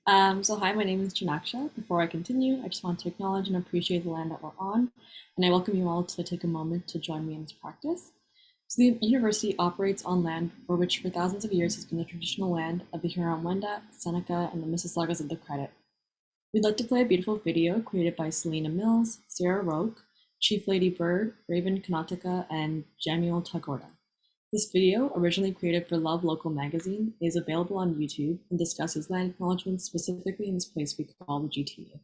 Hi, my name is Janaksha. Before I continue, I just want to acknowledge and appreciate the land that we're on, and I welcome you all to take a moment to join me in this practice. So the university operates on land for which for thousands of years has been the traditional land of the Huron-Wendat, Seneca, and the Mississaugas of the Credit. We'd like to play a beautiful video created by Selena Mills, Sarah Roque, Chief Lady Bird, Raven Kanatika, and Jamuel Tagorda. This video, originally created for Love Local magazine, is available on YouTube and discusses land acknowledgments specifically in this place we call the GTA.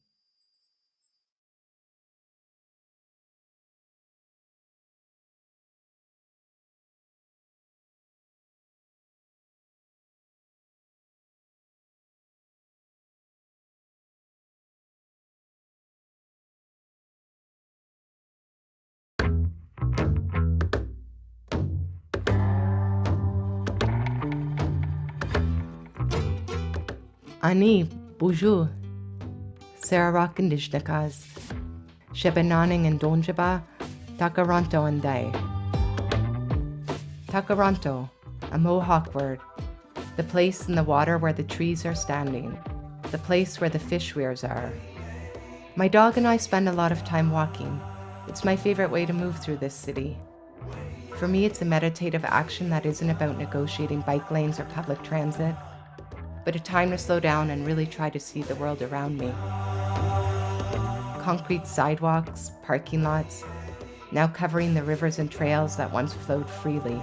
Ani, bonjour. Sarah Rockindishnakas. Shebenaning and Donjaba, Takaranto and Day. Takaranto, a Mohawk word. The place in the water where the trees are standing. The place where the fish weirs are. My dog and I spend a lot of time walking. It's my favorite way to move through this city. For me, it's a meditative action that isn't about negotiating bike lanes or public transit, but a time to slow down and really try to see the world around me. Concrete sidewalks, parking lots, now covering the rivers and trails that once flowed freely.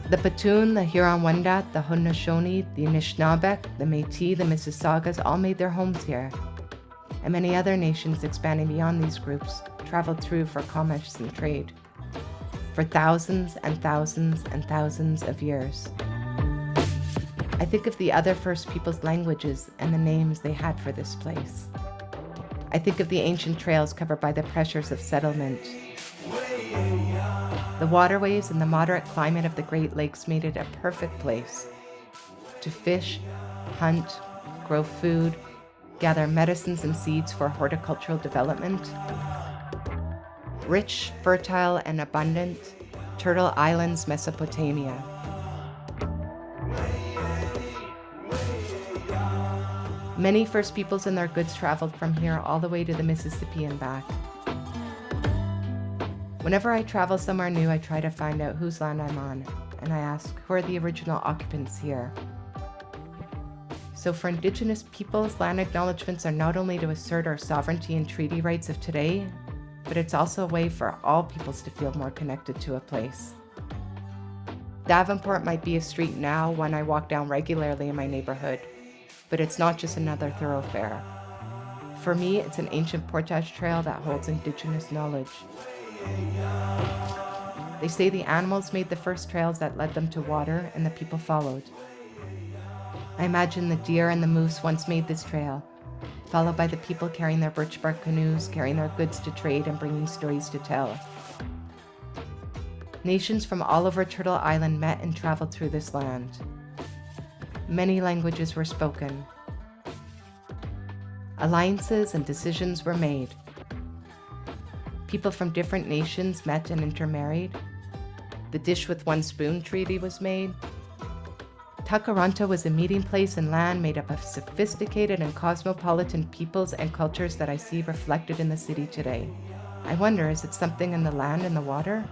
The Petun, the Huron-Wendat, the Haudenosaunee, the Anishinaabeg, the Métis, the Mississaugas all made their homes here, and many other nations expanding beyond these groups traveled through for commerce and trade for thousands and thousands and thousands of years. I think of the other First Peoples languages and the names they had for this place. I think of the ancient trails covered by the pressures of settlement. The waterways and the moderate climate of the Great Lakes made it a perfect place to fish, hunt, grow food, gather medicines and seeds for horticultural development. Rich, fertile, and abundant, Turtle Islands, Mesopotamia. Many First Peoples and their goods traveled from here all the way to the Mississippi and back. Whenever I travel somewhere new, I try to find out whose land I'm on, and I ask, who are the original occupants here? So for Indigenous peoples, land acknowledgments are not only to assert our sovereignty and treaty rights of today, but it's also a way for all peoples to feel more connected to a place. Davenport might be a street now, one I walk down regularly in my neighborhood, but it's not just another thoroughfare. For me, it's an ancient portage trail that holds Indigenous knowledge. They say the animals made the first trails that led them to water, and the people followed. I imagine the deer and the moose once made this trail, followed by the people carrying their birch bark canoes, carrying their goods to trade, and bringing stories to tell. Nations from all over Turtle Island met and traveled through this land. Many languages were spoken. Alliances and decisions were made. People from different nations met and intermarried. The dish with one spoon treaty was made. Takaranto was a meeting place and land made up of sophisticated and cosmopolitan peoples and cultures that I see reflected in the city today. I wonder, is it something in the land and the water?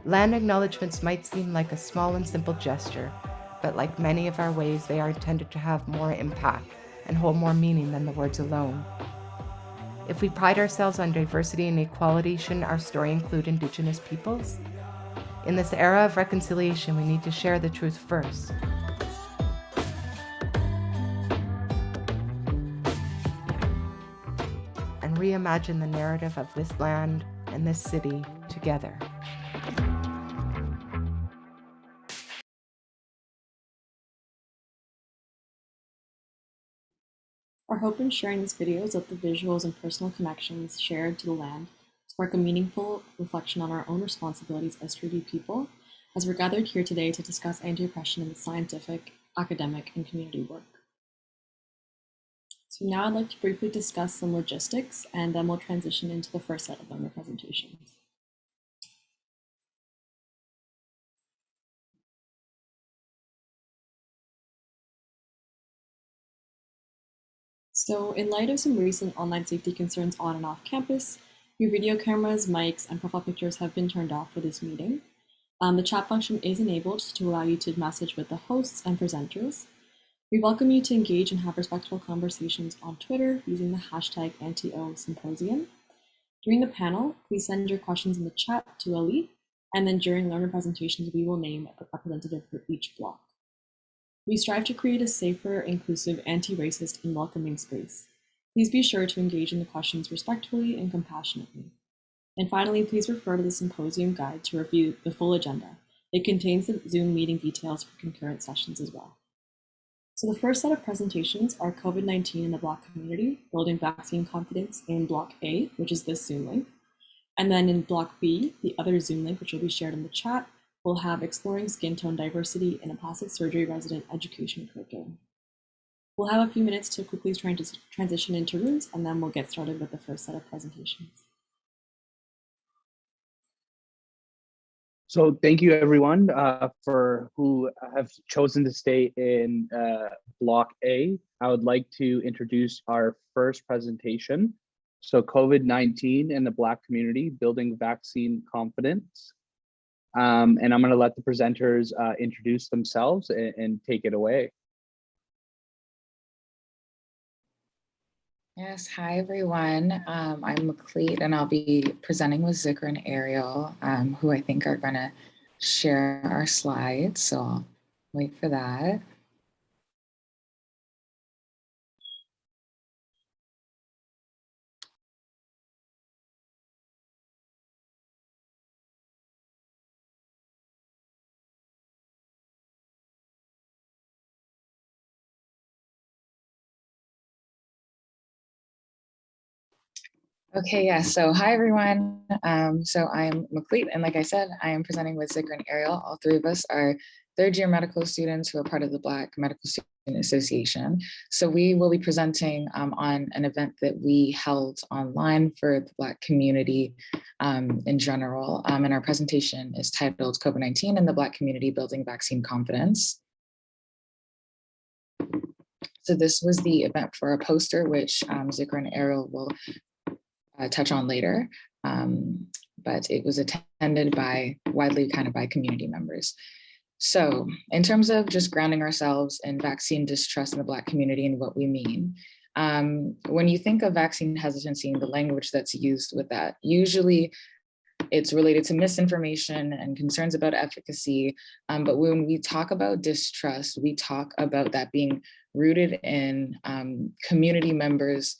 Land acknowledgements might seem like a small and simple gesture, but like many of our ways, they are intended to have more impact and hold more meaning than the words alone. If we pride ourselves on diversity and equality, shouldn't our story include Indigenous peoples? In this era of reconciliation, we need to share the truth first. And reimagine the narrative of this land and this city together. Our hope in sharing this video is that the visuals and personal connections shared to the land spark a meaningful reflection on our own responsibilities as treaty people, as we're gathered here today to discuss anti-oppression in the scientific, academic, and community work. So now I'd like to briefly discuss some logistics, and then we'll transition into the first set of donor presentations. So in light of some recent online safety concerns on and off campus, your video cameras, mics, and profile pictures have been turned off for this meeting. The chat function is enabled to allow you to message with the hosts and presenters. We welcome you to engage and have respectful conversations on Twitter using the hashtag Anti-Symposium. During the panel, please send your questions in the chat to Ali, and then during learner presentations, we will name a representative for each block. We strive to create a safer, inclusive, anti-racist, and welcoming space. Please be sure to engage in the questions respectfully and compassionately. And finally, please refer to the symposium guide to review the full agenda. It contains the Zoom meeting details for concurrent sessions as well. So the first set of presentations are COVID-19 in the Black community, building vaccine confidence in Block A, which is this Zoom link. And then in Block B, the other Zoom link, which will be shared in the chat, we'll have exploring skin tone diversity in a plastic surgery resident education curriculum. We'll have a few minutes to quickly transition into rooms, and then we'll get started with the first set of presentations. So thank you everyone for who have chosen to stay in Block A. I would like to introduce our first presentation. So COVID-19 in the Black community, building vaccine confidence. And I'm going to let the presenters introduce themselves and take it away. Yes, hi everyone. I'm Maclite and I'll be presenting with Zikra and Ariel, who I think are gonna share our slides. So I'll wait for that. Okay, yeah, so hi everyone. So I'm Maclite, and like I said, I am presenting with Zikra and Ariel. All three of us are third-year medical students who are part of the Black Medical Student Association. So we will be presenting on an event that we held online for the Black community in general. And our presentation is titled COVID-19 in the Black Community, Building Vaccine Confidence. So this was the event for a poster, which Zikra and Ariel will touch on later, but it was attended by widely by community members. So in terms of just grounding ourselves in vaccine distrust in the Black community and what we mean, when you think of vaccine hesitancy and the language that's used with that, usually it's related to misinformation and concerns about efficacy. But when we talk about distrust, we talk about that being rooted in community members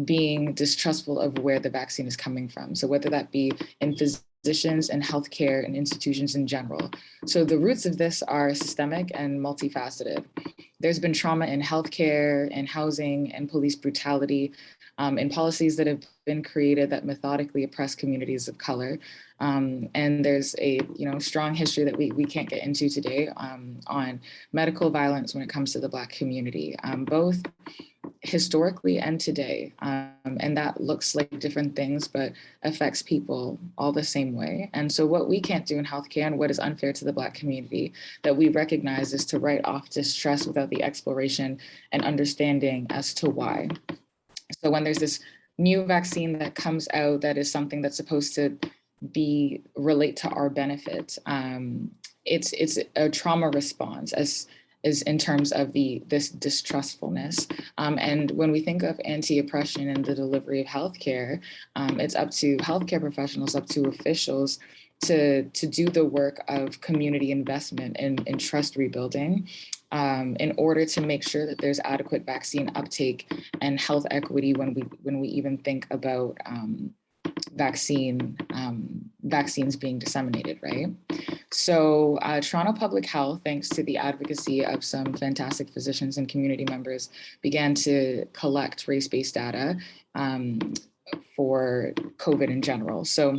being distrustful of where the vaccine is coming from. So whether that be in physicians and healthcare and institutions in general. So the roots of this are systemic and multifaceted. There's been trauma in healthcare and housing and police brutality and policies that have been created that methodically oppress communities of color. And there's a strong history that we can't get into today on medical violence when it comes to the Black community, both historically and today. And that looks like different things, but affects people all the same way. And so what we can't do in healthcare and what is unfair to the Black community that we recognize is to write off distrust without the exploration and understanding as to why. So when there's this new vaccine that comes out that is something that's supposed to relate to our benefit, it's a trauma response is in terms of this distrustfulness. And when we think of anti-oppression and the delivery of healthcare, it's up to healthcare professionals, up to officials to do the work of community investment and trust rebuilding in order to make sure that there's adequate vaccine uptake and health equity when we even think about vaccines being disseminated, right? So Toronto Public Health, thanks to the advocacy of some fantastic physicians and community members, began to collect race-based data for COVID in general. So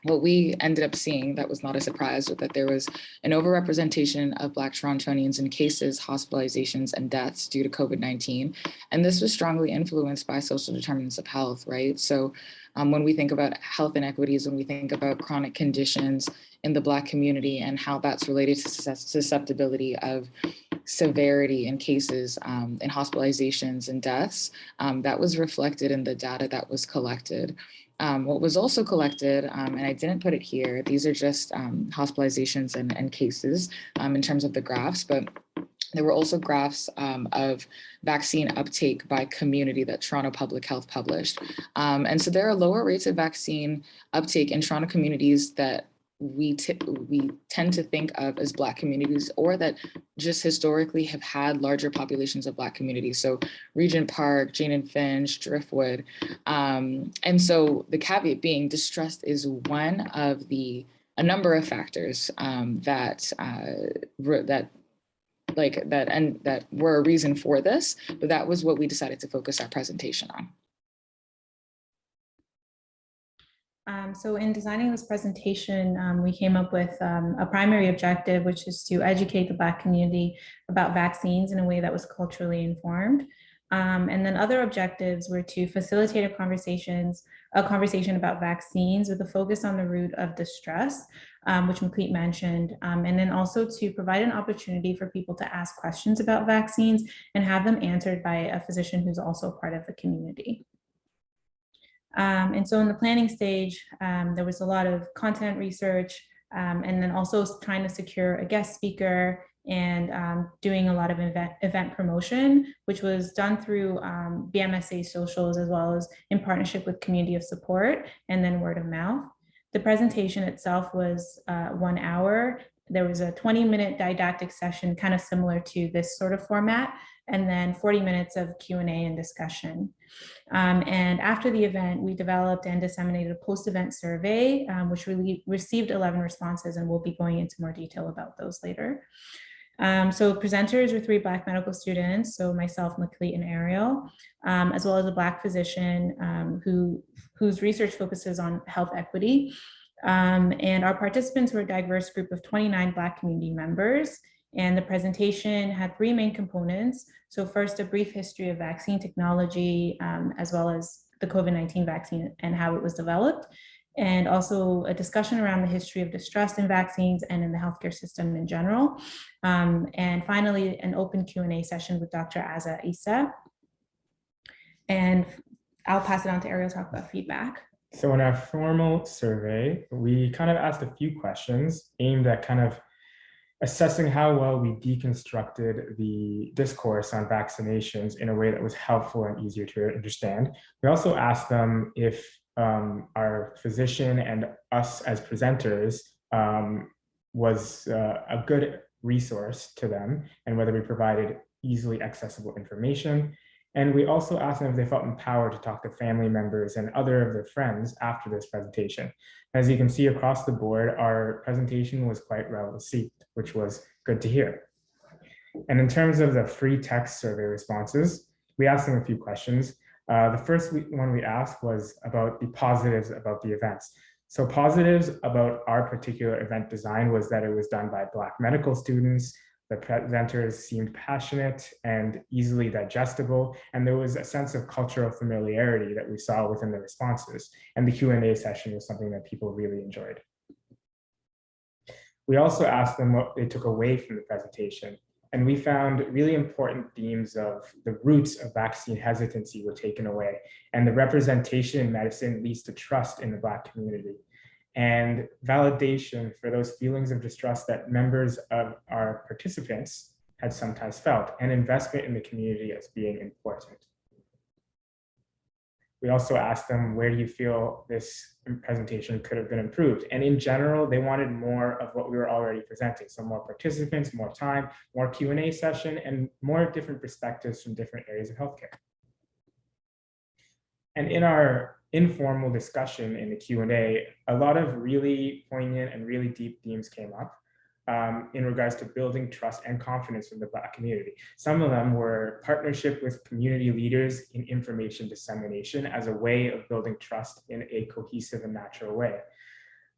what we ended up seeing that was not a surprise was that there was an overrepresentation of Black Torontonians in cases, hospitalizations, and deaths due to COVID-19. And this was strongly influenced by social determinants of health, right? So when we think about health inequities, when we think about chronic conditions in the Black community and how that's related to susceptibility of severity in cases and hospitalizations and deaths. That was reflected in the data that was collected. What was also collected, and I didn't put it here, these are just hospitalizations and cases in terms of the graphs, but there were also graphs of vaccine uptake by community that Toronto Public Health published. And so there are lower rates of vaccine uptake in Toronto communities that we tend to think of as Black communities, or that just historically have had larger populations of Black communities. So Regent Park, Jane and Finch, Driftwood. And so the caveat being, distrust is one of a number of factors that were a reason for this, but that was what we decided to focus our presentation on. So in designing this presentation, we came up with a primary objective, which is to educate the Black community about vaccines in a way that was culturally informed. And then other objectives were to facilitate a conversation about vaccines with a focus on the root of distress, which Maclite mentioned, and then also to provide an opportunity for people to ask questions about vaccines and have them answered by a physician who's also part of the community. And so in the planning stage, there was a lot of content research, and then also trying to secure a guest speaker and doing a lot of event promotion, which was done through Bmsa socials, as well as in partnership with community of support, and then word of mouth. The presentation itself was 1 hour. There was a 20-minute didactic session, kind of similar to this sort of format, and then 40 minutes of Q&A and discussion. And after the event, we developed and disseminated a post-event survey, which received 11 responses, and we'll be going into more detail about those later. So presenters were 3 Black medical students, so myself, Maclite, and Ariel, as well as a Black physician whose research focuses on health equity. And our participants were a diverse group of 29 Black community members. And the presentation had 3 main components. So first, a brief history of vaccine technology, as well as the COVID-19 vaccine and how it was developed. And also a discussion around the history of distrust in vaccines and in the healthcare system in general. And finally, an open Q&A session with Dr. Azza Issa. And I'll pass it on to Ariel to talk about feedback. So in our formal survey, we kind of asked a few questions aimed at kind of assessing how well we deconstructed the discourse on vaccinations in a way that was helpful and easier to understand. We also asked them if our physician and us as presenters was a good resource to them, and whether we provided easily accessible information. And we also asked them if they felt empowered to talk to family members and other of their friends after this presentation. As you can see across the board, our presentation was quite well received, which was good to hear. And in terms of the free text survey responses, we asked them a few questions. The first one we asked was about the positives about the events. So positives about our particular event design was that it was done by Black medical students. The presenters seemed passionate and easily digestible, and there was a sense of cultural familiarity that we saw within the responses. And the Q&A session was something that people really enjoyed. We also asked them what they took away from the presentation, and we found really important themes of the roots of vaccine hesitancy were taken away, and the representation in medicine leads to trust in the Black community, and validation for those feelings of distrust that members of our participants had sometimes felt, and investment in the community as being important. We also asked them, where do you feel this presentation could have been improved? And in general, they wanted more of what we were already presenting. So more participants, more time, more Q&A session, and more different perspectives from different areas of healthcare. And in our informal discussion in the Q&A, a lot of really poignant and really deep themes came up in regards to building trust and confidence in the Black community. Some of them were partnership with community leaders in information dissemination as a way of building trust in a cohesive and natural way.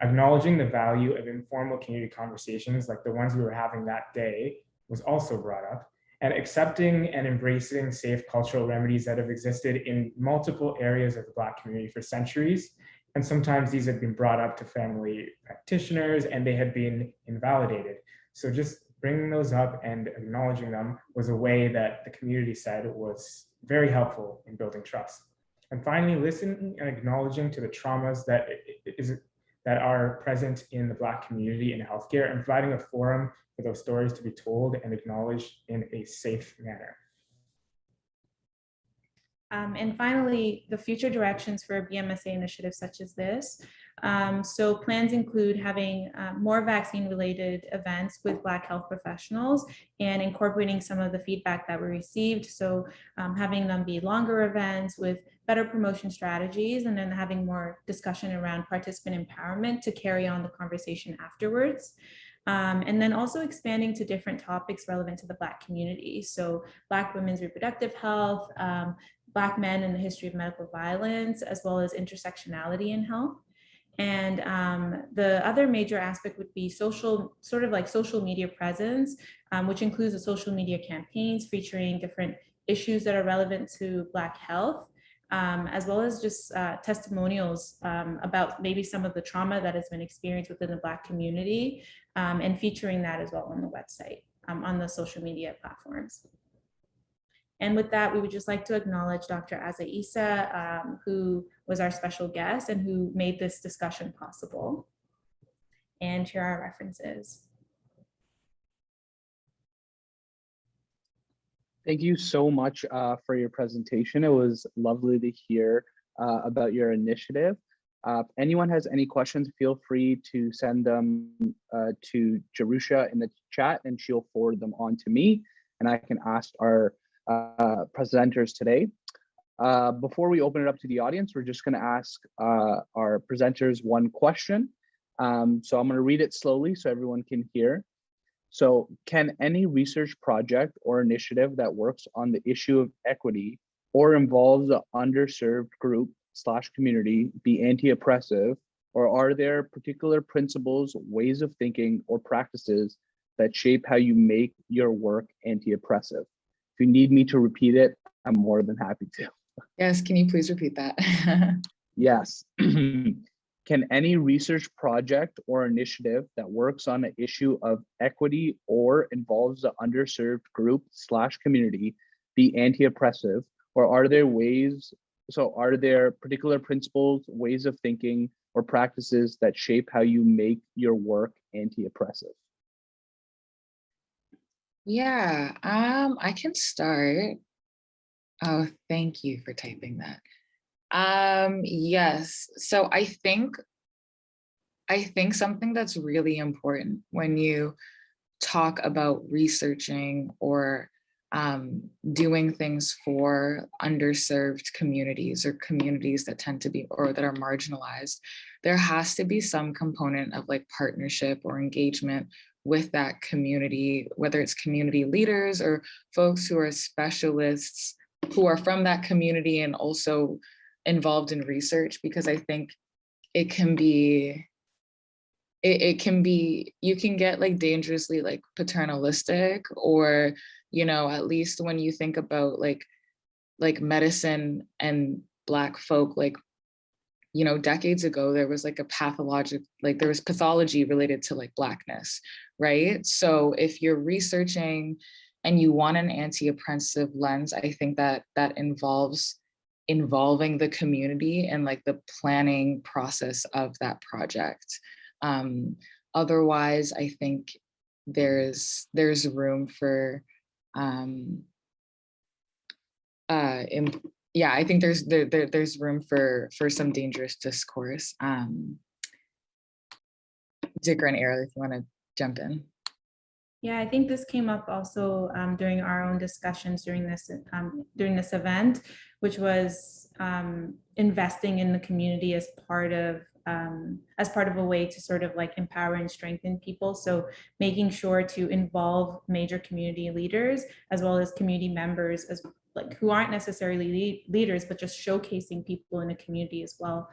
Acknowledging the value of informal community conversations like the ones we were having that day was also brought up, and accepting and embracing safe cultural remedies that have existed in multiple areas of the Black community for centuries. And sometimes these had been brought up to family practitioners and they had been invalidated. So just bringing those up and acknowledging them was a way that the community said was very helpful in building trust. And finally, listening and acknowledging to the traumas that are present in the Black community in healthcare, and providing a forum for those stories to be told and acknowledged in a safe manner. And finally, the future directions for Bmsa initiatives such as this. So plans include having more vaccine-related events with Black health professionals and incorporating some of the feedback that we received. So having them be longer events with better promotion strategies, and then having more discussion around participant empowerment to carry on the conversation afterwards. And then also expanding to different topics relevant to the Black community. So Black women's reproductive health, Black men and the history of medical violence, as well as intersectionality in health. And the other major aspect would be social media presence, which includes the social media campaigns featuring different issues that are relevant to Black health, as well as just testimonials about maybe some of the trauma that has been experienced within the Black community, and featuring that as well on the website, on the social media platforms. And with that, we would just like to acknowledge Dr. Aza Isa, who was our special guest and who made this discussion possible. And here are our references. Thank you so much for your presentation. It was lovely to hear about your initiative. If anyone has any questions, feel free to send them to Jerusha in the chat, and she'll forward them on to me, and I can ask our presenters today. Before we open it up to the audience, we're just going to ask our presenters one question. So I'm going to read it slowly so everyone can hear. So, can any research project or initiative that works on the issue of equity or involves the underserved group / community be anti-oppressive, or are there particular principles, ways of thinking, or practices that shape how you make your work anti-oppressive? If you need me to repeat it, I'm more than happy to. Yes, can you please repeat that? Yes. Can any research project or initiative that works on an issue of equity or involves the underserved group / community be anti-oppressive, or are there particular principles, ways of thinking, or practices that shape how you make your work anti-oppressive? Yeah, I can start. Oh, thank you for typing that. Yes, so I think something that's really important when you talk about researching or doing things for underserved communities or communities that tend to be or that are marginalized, there has to be some component of like partnership or engagement with that community, whether it's community leaders or folks who are specialists who are from that community and also involved in research, because I think it can be, you can get like dangerously like paternalistic, or, you know, at least when you think about like medicine and Black folk, like, you know, decades ago, there was like there was pathology related to like Blackness, right? So if you're researching and you want an anti-oppressive lens, I think that involves involving the community and like the planning process of that project. Otherwise, I think there's room for yeah, I think there's room for some dangerous discourse. Zikra and Ariel, if you want to jump in. Yeah, I think this came up also during our own discussions during this event, which was investing in the community as part of a way to sort of like empower and strengthen people. So making sure to involve major community leaders as well as community members as like who aren't necessarily leaders, but just showcasing people in the community as well,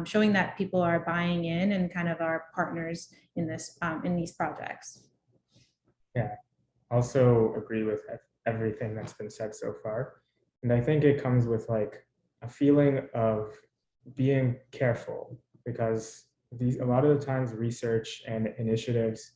showing that people are buying in and kind of are partners in this in these projects. Yeah, also agree with everything that's been said so far. And I think it comes with like a feeling of being careful, because a lot of the times research and initiatives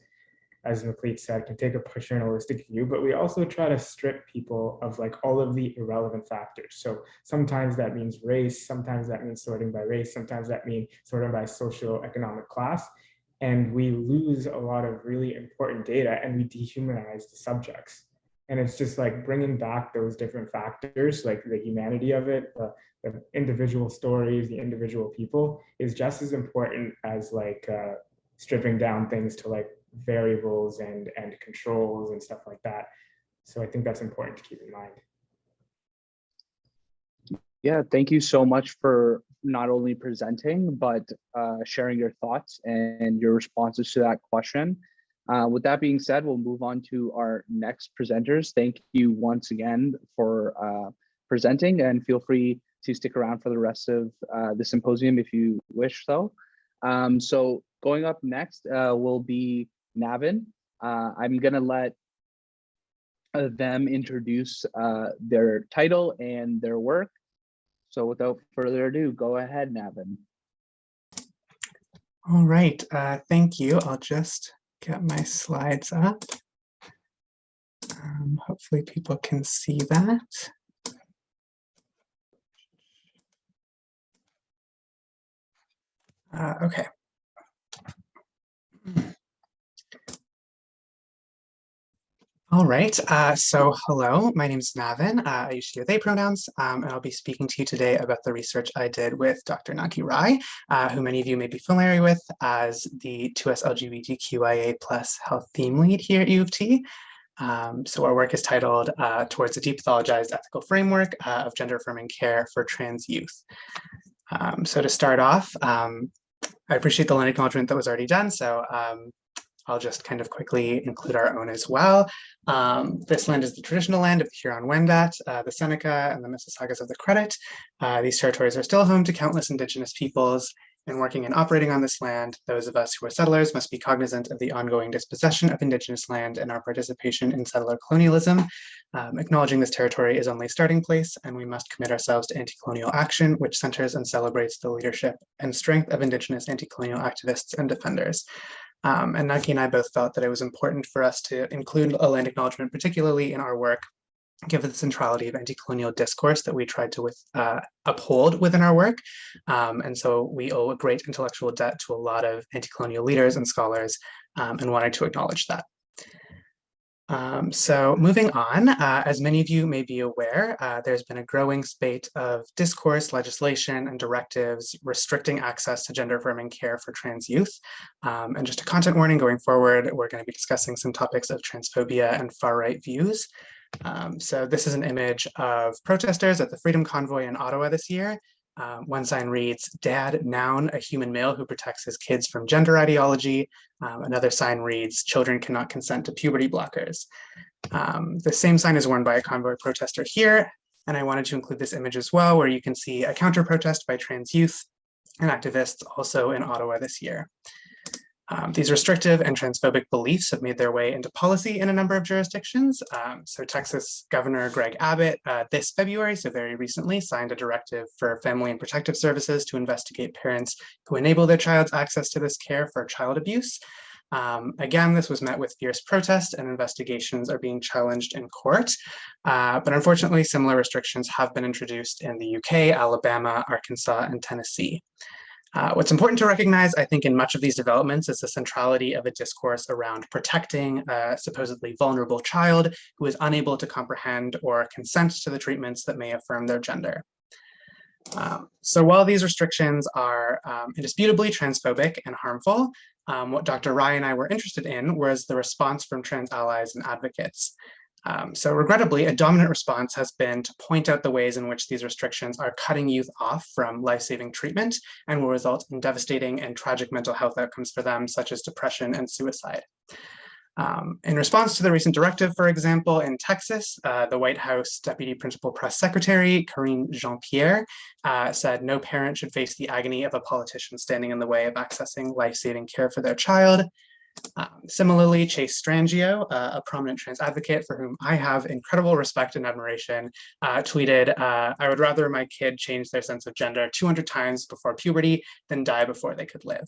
as Maclite said, can take a paternalistic view, but we also try to strip people of like all of the irrelevant factors. So sometimes that means race, sometimes that means sorting by race, sometimes that means sorting by socioeconomic class. And we lose a lot of really important data and we dehumanize the subjects. And it's just like bringing back those different factors, like the humanity of it, the individual stories, the individual people is just as important as like stripping down things to like variables and controls and stuff like that. So I think that's important to keep in mind. Yeah, thank you so much for not only presenting, but sharing your thoughts and your responses to that question. With that being said, we'll move on to our next presenters. Thank you once again for presenting, and feel free to stick around for the rest of the symposium if you wish so. So going up next will be Navin. I'm gonna let them introduce their title and their work. So without further ado, go ahead, Navin. All right, thank you. I'll just get my slides up. Hopefully people can see that. Okay. All right, so hello, my name is Navin. I use she, they pronouns, and I'll be speaking to you today about the research I did with Dr. Naki Rai, who many of you may be familiar with as the 2S LGBTQIA+ health theme lead here at U of T. So our work is titled Towards a Depathologized Ethical Framework of Gender Affirming Care for Trans Youth. So to start off, I appreciate the land acknowledgement that was already done, so I'll just kind of quickly include our own as well. This land is the traditional land of the Huron-Wendat, the Seneca, and the Mississaugas of the Credit. These territories are still home to countless Indigenous peoples, and working and operating on this land, those of us who are settlers must be cognizant of the ongoing dispossession of Indigenous land and our participation in settler colonialism. Acknowledging this territory is only a starting place, and we must commit ourselves to anti-colonial action, which centers and celebrates the leadership and strength of Indigenous anti-colonial activists and defenders. And Naki and I both felt that it was important for us to include a land acknowledgement, particularly in our work, given the centrality of anti-colonial discourse that we tried to uphold within our work. And so we owe a great intellectual debt to a lot of anti-colonial leaders and scholars, and wanted to acknowledge that. So moving on, as many of you may be aware, there's been a growing spate of discourse, legislation, and directives restricting access to gender-affirming care for trans youth. And just a content warning going forward, we're going to be discussing some topics of transphobia and far-right views. So this is an image of protesters at the Freedom Convoy in Ottawa this year. One sign reads, "Dad, noun, a human male who protects his kids from gender ideology." Another sign reads, "Children cannot consent to puberty blockers." The same sign is worn by a convoy protester here, and I wanted to include this image as well, where you can see a counter protest by trans youth and activists also in Ottawa this year. These restrictive and transphobic beliefs have made their way into policy in a number of jurisdictions. So Texas Governor Greg Abbott this February, so very recently, signed a directive for Family and Protective Services to investigate parents who enable their child's access to this care for child abuse. Again, this was met with fierce protest and investigations are being challenged in court. But unfortunately, similar restrictions have been introduced in the UK, Alabama, Arkansas, and Tennessee. What's important to recognize, I think, in much of these developments is the centrality of a discourse around protecting a supposedly vulnerable child who is unable to comprehend or consent to the treatments that may affirm their gender. So while these restrictions are indisputably transphobic and harmful, what Dr. Rai and I were interested in was the response from trans allies and advocates. So regrettably, a dominant response has been to point out the ways in which these restrictions are cutting youth off from life-saving treatment and will result in devastating and tragic mental health outcomes for them, such as depression and suicide. In response to the recent directive, for example, in Texas, the White House Deputy Principal Press Secretary, Karine Jean-Pierre, said no parent should face the agony of a politician standing in the way of accessing life-saving care for their child. Similarly, Chase Strangio, a prominent trans advocate for whom I have incredible respect and admiration, tweeted, "I would rather my kid change their sense of gender 200 times before puberty than die before they could live."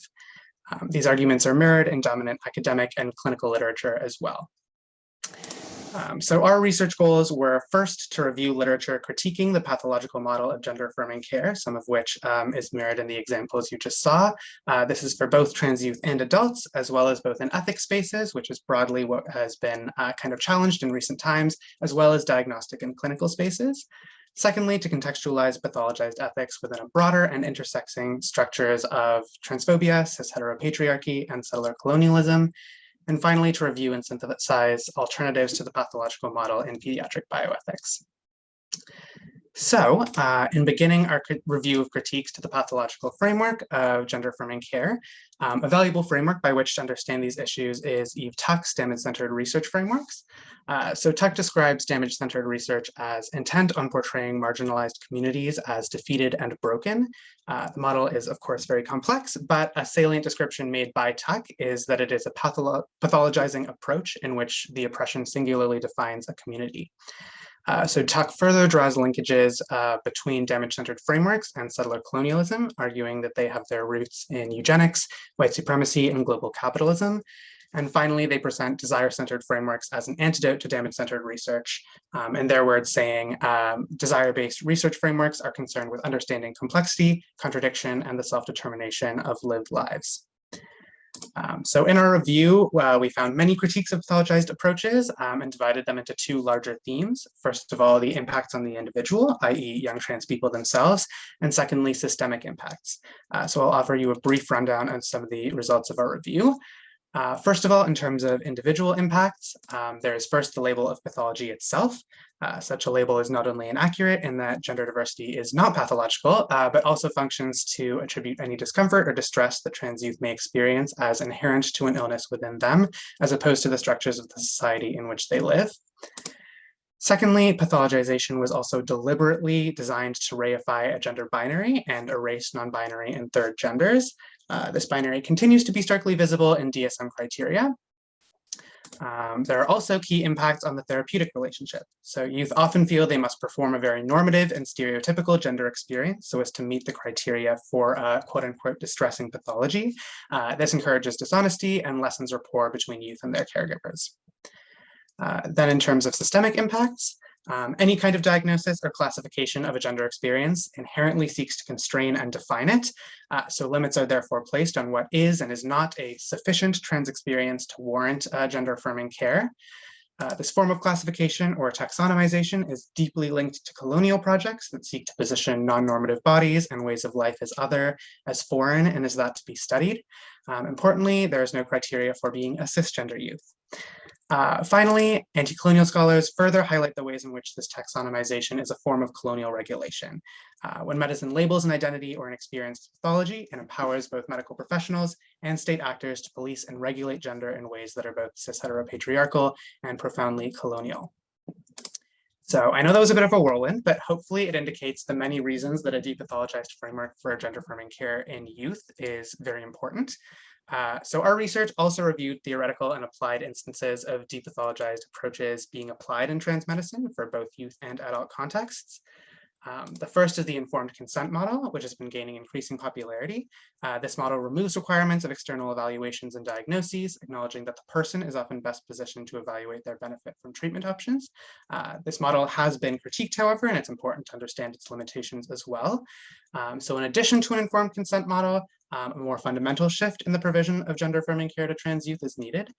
These arguments are mirrored in dominant academic and clinical literature as well. So our research goals were first to review literature critiquing the pathological model of gender-affirming care, some of which is mirrored in the examples you just saw. This is for both trans youth and adults, as well as both in ethics spaces, which is broadly what has been kind of challenged in recent times, as well as diagnostic and clinical spaces. Secondly, to contextualize pathologized ethics within a broader and intersecting structures of transphobia, cis-heteropatriarchy, and settler colonialism. And finally, to review and synthesize alternatives to the pathological model in pediatric bioethics. So in beginning our review of critiques to the pathological framework of gender-affirming care, a valuable framework by which to understand these issues is Eve Tuck's damage-centered research frameworks. So Tuck describes damage-centered research as intent on portraying marginalized communities as defeated and broken. The model is, of course, very complex, but a salient description made by Tuck is that it is a pathologizing approach in which the oppression singularly defines a community. So Tuck further draws linkages between damage-centered frameworks and settler colonialism, arguing that they have their roots in eugenics, white supremacy, and global capitalism. And finally, they present desire-centered frameworks as an antidote to damage-centered research. In their words, saying desire-based research frameworks are concerned with understanding complexity, contradiction, and the self-determination of lived lives. So in our review, we found many critiques of pathologized approaches and divided them into two larger themes. First of all, the impacts on the individual, i.e. young trans people themselves, and secondly, systemic impacts. So I'll offer you a brief rundown on some of the results of our review. First of all, in terms of individual impacts, there is first the label of pathology itself. Such a label is not only inaccurate in that gender diversity is not pathological, but also functions to attribute any discomfort or distress that trans youth may experience as inherent to an illness within them, as opposed to the structures of the society in which they live. Secondly, pathologization was also deliberately designed to reify a gender binary and erase non-binary and third genders. This binary continues to be starkly visible in DSM criteria. There are also key impacts on the therapeutic relationship. So youth often feel they must perform a very normative and stereotypical gender experience so as to meet the criteria for a quote unquote distressing pathology. This encourages dishonesty and lessens rapport between youth and their caregivers. Then in terms of systemic impacts, any kind of diagnosis or classification of a gender experience inherently seeks to constrain and define it. So limits are therefore placed on what is and is not a sufficient trans experience to warrant gender-affirming care. This form of classification or taxonomization is deeply linked to colonial projects that seek to position non-normative bodies and ways of life as other, as foreign, and as that to be studied. Importantly, there is no criteria for being a cisgender youth. Finally, anti-colonial scholars further highlight the ways in which this taxonomization is a form of colonial regulation. When medicine labels an identity or an experience as pathology, it empowers both medical professionals and state actors to police and regulate gender in ways that are both cis-heteropatriarchal and profoundly colonial. So I know that was a bit of a whirlwind, but hopefully it indicates the many reasons that a depathologized framework for gender-affirming care in youth is very important. So our research also reviewed theoretical and applied instances of depathologized approaches being applied in trans medicine for both youth and adult contexts. The first is the informed consent model, which has been gaining increasing popularity. This model removes requirements of external evaluations and diagnoses, acknowledging that the person is often best positioned to evaluate their benefit from treatment options. This model has been critiqued, however, and it's important to understand its limitations as well. So in addition to an informed consent model, a more fundamental shift in the provision of gender-affirming care to trans youth is needed.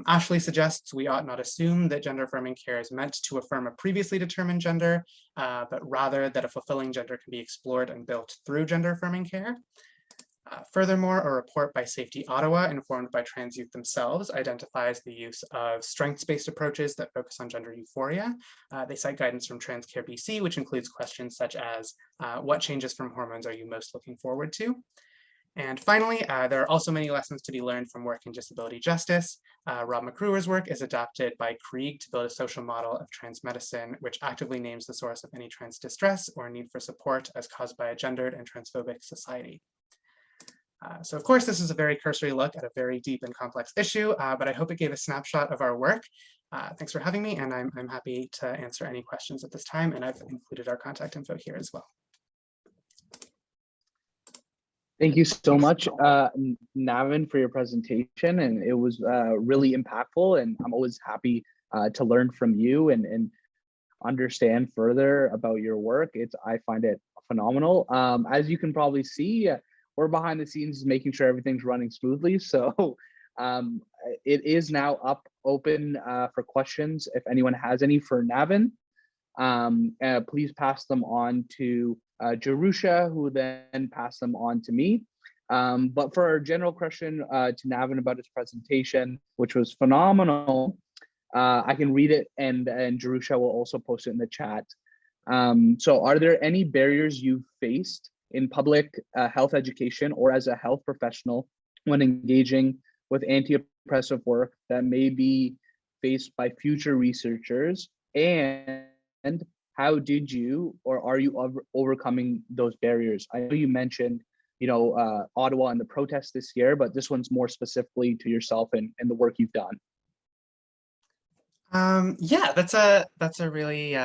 Ashley suggests we ought not assume that gender-affirming care is meant to affirm a previously determined gender, but rather that a fulfilling gender can be explored and built through gender-affirming care. Furthermore, a report by Safety Ottawa, informed by trans youth themselves, identifies the use of strengths-based approaches that focus on gender euphoria. They cite guidance from Trans Care BC, which includes questions such as, what changes from hormones are you most looking forward to? And finally, there are also many lessons to be learned from work in disability justice. Rob McCruer's work is adapted by Krieg to build a social model of trans medicine, which actively names the source of any trans distress or need for support as caused by a gendered and transphobic society. So of course, this is a very cursory look at a very deep and complex issue, but I hope it gave a snapshot of our work. Thanks for having me, and I'm happy to answer any questions at this time, and I've included our contact info here as well. Thank you so much, Navin, for your presentation, and it was really impactful. And I'm always happy to learn from you and understand further about your work. I find it phenomenal. As you can probably see, we're behind the scenes making sure everything's running smoothly. So um, it is now open for questions. If anyone has any for Navin, please pass them on to Jerusha, who then pass them on to me. But for our general question to Navin about his presentation, which was phenomenal, I can read it, and Jerusha will also post it in the chat. So are there any barriers you've faced in public health education or as a health professional when engaging with anti-oppressive work that may be faced by future researchers? And how did you or are you overcoming those barriers? I know you mentioned, Ottawa and the protests this year, but this one's more specifically to yourself and the work you've done. Yeah, that's a really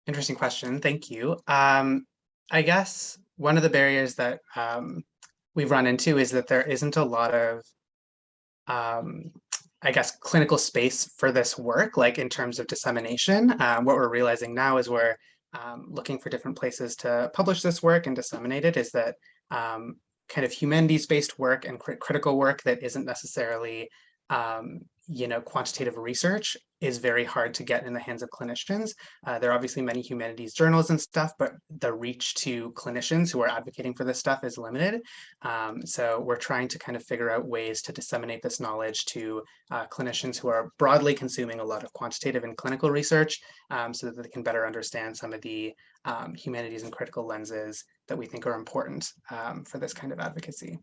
interesting question. Thank you. I guess one of the barriers that we've run into is that there isn't a lot of, I guess, clinical space for this work, like in terms of dissemination. What we're realizing now is we're looking for different places to publish this work and disseminate it, is that kind of humanities-based work and critical work that isn't necessarily quantitative research is very hard to get in the hands of clinicians. There are obviously many humanities journals and stuff, but the reach to clinicians who are advocating for this stuff is limited. So we're trying to kind of figure out ways to disseminate this knowledge to clinicians who are broadly consuming a lot of quantitative and clinical research, so that they can better understand some of the humanities and critical lenses that we think are important for this kind of advocacy.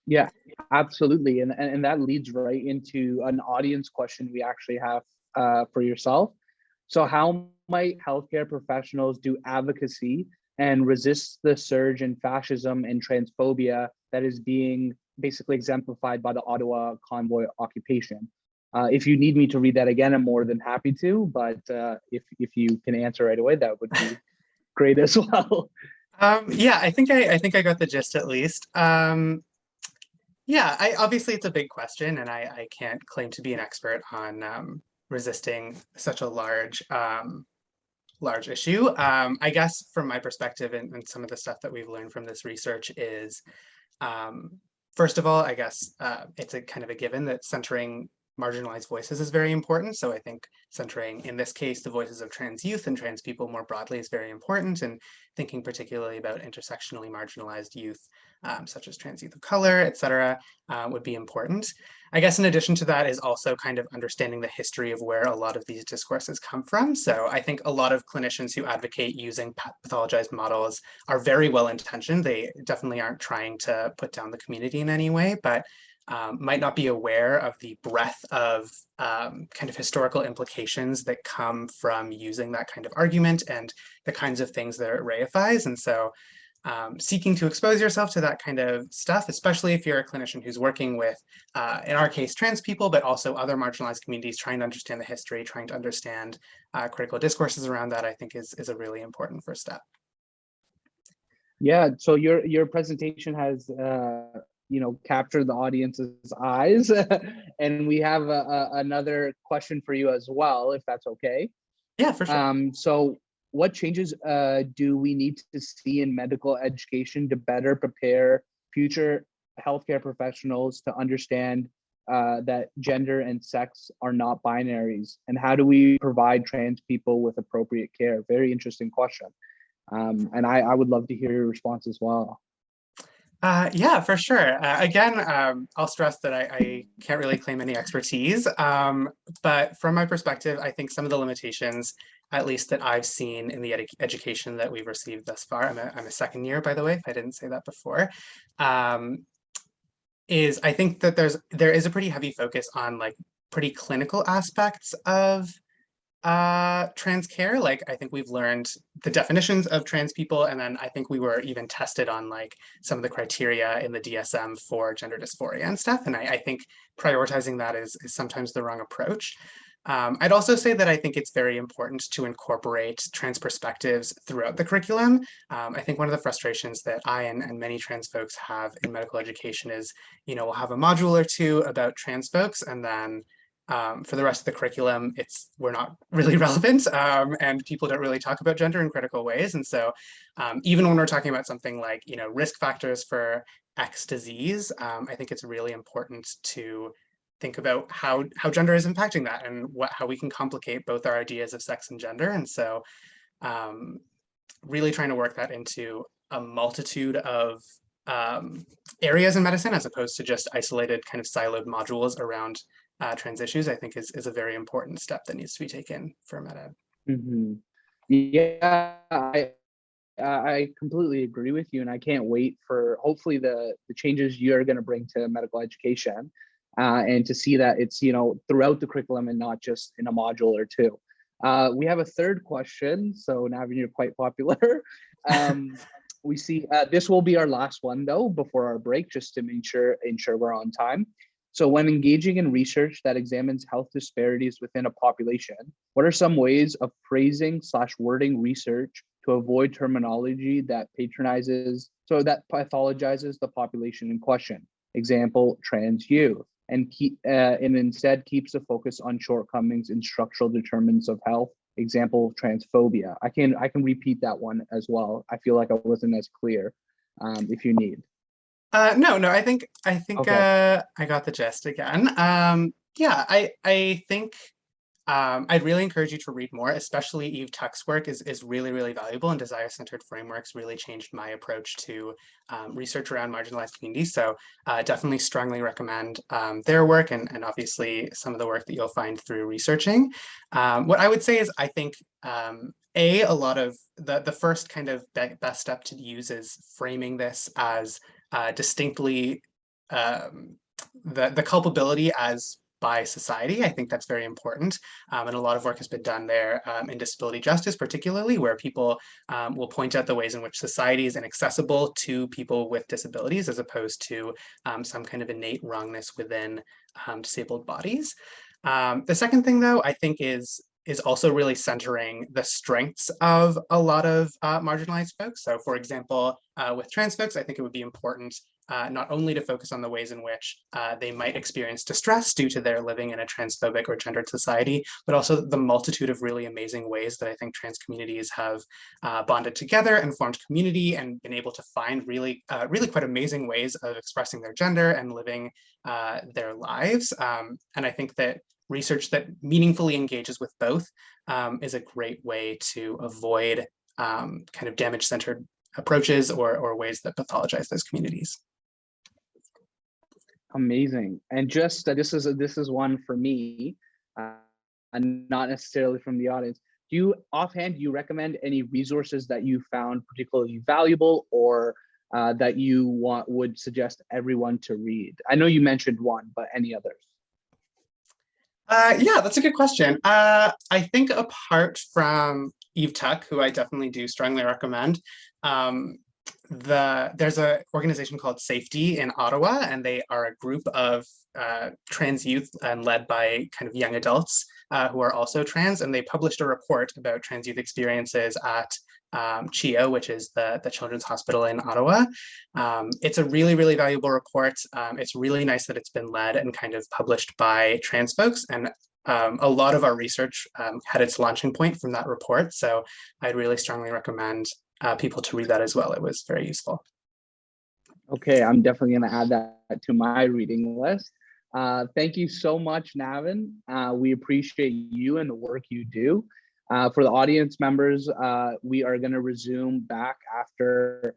Yeah, absolutely. And that leads right into an audience question we actually have for yourself. So how might healthcare professionals do advocacy and resist the surge in fascism and transphobia that is being basically exemplified by the Ottawa convoy occupation? If you need me to read that again, I'm more than happy to, but if you can answer right away, that would be great as well. Yeah, I think I got the gist at least. Yeah, obviously it's a big question, and I can't claim to be an expert on resisting such a large issue. I guess from my perspective and some of the stuff that we've learned from this research is, first of all, I guess it's a kind of a given that centering marginalized voices is very important. So I think centering, in this case, the voices of trans youth and trans people more broadly is very important, and thinking particularly about intersectionally marginalized youth, such as trans youth of color, et cetera, would be important. I guess in addition to that is also kind of understanding the history of where a lot of these discourses come from. So I think a lot of clinicians who advocate using pathologized models are very well intentioned. They definitely aren't trying to put down the community in any way, but might not be aware of the breadth of kind of historical implications that come from using that kind of argument and the kinds of things that it reifies. And so seeking to expose yourself to that kind of stuff, especially if you're a clinician who's working with, in our case, trans people, but also other marginalized communities, trying to understand the history, trying to understand critical discourses around that, I think is a really important first step. Yeah, so your presentation has captured the audience's eyes, and we have another question for you as well, if that's okay. Yeah, for sure. So what changes do we need to see in medical education to better prepare future healthcare professionals to understand that gender and sex are not binaries? And how do we provide trans people with appropriate care? Very interesting question. And I would love to hear your response as well. Yeah, for sure. Again, I'll stress that I can't really claim any expertise, but from my perspective, I think some of the limitations, at least that I've seen in the education that we've received thus far, I'm a second year, by the way, if I didn't say that before, is I think that there is a pretty heavy focus on like pretty clinical aspects of trans care. Like I think we've learned the definitions of trans people, and then I think we were even tested on like some of the criteria in the DSM for gender dysphoria and stuff. And I think prioritizing that is sometimes the wrong approach. I'd also say that I think it's very important to incorporate trans perspectives throughout the curriculum. I think one of the frustrations that I and many trans folks have in medical education is, we'll have a module or two about trans folks, and then for the rest of the curriculum, we're not really relevant, and people don't really talk about gender in critical ways. And so even when we're talking about something like, risk factors for X disease, I think it's really important to think about how gender is impacting that, and how we can complicate both our ideas of sex and gender. And so really trying to work that into a multitude of areas in medicine, as opposed to just isolated kind of siloed modules around trans issues, I think is a very important step that needs to be taken for MedEd. Mm-hmm. Yeah, I completely agree with you, and I can't wait for hopefully the changes you're going to bring to medical education, and to see that it's throughout the curriculum and not just in a module or two. We have a third question, so Navin, you're quite popular. We see this will be our last one though before our break, just to ensure we're on time. So when engaging in research that examines health disparities within a population, what are some ways of phrasing/wording research to avoid terminology that pathologizes the population in question? Example, trans youth, and instead keeps the focus on shortcomings in structural determinants of health. Example, transphobia. I can repeat that one as well. I feel like I wasn't as clear, if you need. No, I think Okay. I got the gist again. Yeah, I think I'd really encourage you to read more, especially Eve Tuck's work is really, really valuable, and desire-centered frameworks really changed my approach to research around marginalized communities. So definitely strongly recommend their work, and obviously some of the work that you'll find through researching. What I would say is I think a lot of the first kind of best step to use is framing this as distinctly the culpability as by society. I think that's very important. And a lot of work has been done there in disability justice, particularly, where people will point out the ways in which society is inaccessible to people with disabilities, as opposed to some kind of innate wrongness within disabled bodies. The second thing, though, I think is also really centering the strengths of a lot of marginalized folks. So for example, with trans folks, I think it would be important not only to focus on the ways in which they might experience distress due to their living in a transphobic or gendered society, but also the multitude of really amazing ways that I think trans communities have bonded together and formed community and been able to find really quite amazing ways of expressing their gender and living their lives. And I think that research that meaningfully engages with both is a great way to avoid kind of damage-centered approaches or ways that pathologize those communities. Amazing. And just this is one for me, and not necessarily from the audience. Do you recommend any resources that you found particularly valuable, or that you would suggest everyone to read? I know you mentioned one, but any others? Yeah, that's a good question. I think apart from Eve Tuck, who I definitely do strongly recommend, there's an organization called Safety in Ottawa, and they are a group of trans youth and led by kind of young adults who are also trans, and they published a report about trans youth experiences at CHIO, which is the Children's Hospital in Ottawa. It's a really, really valuable report. It's really nice that it's been led and kind of published by trans folks, and a lot of our research had its launching point from that report. So I'd really strongly recommend people to read that as well. It was very useful. Okay, I'm definitely going to add that to my reading list. Thank you so much, Navin. We appreciate you and the work you do. For the audience members, we are going to resume back after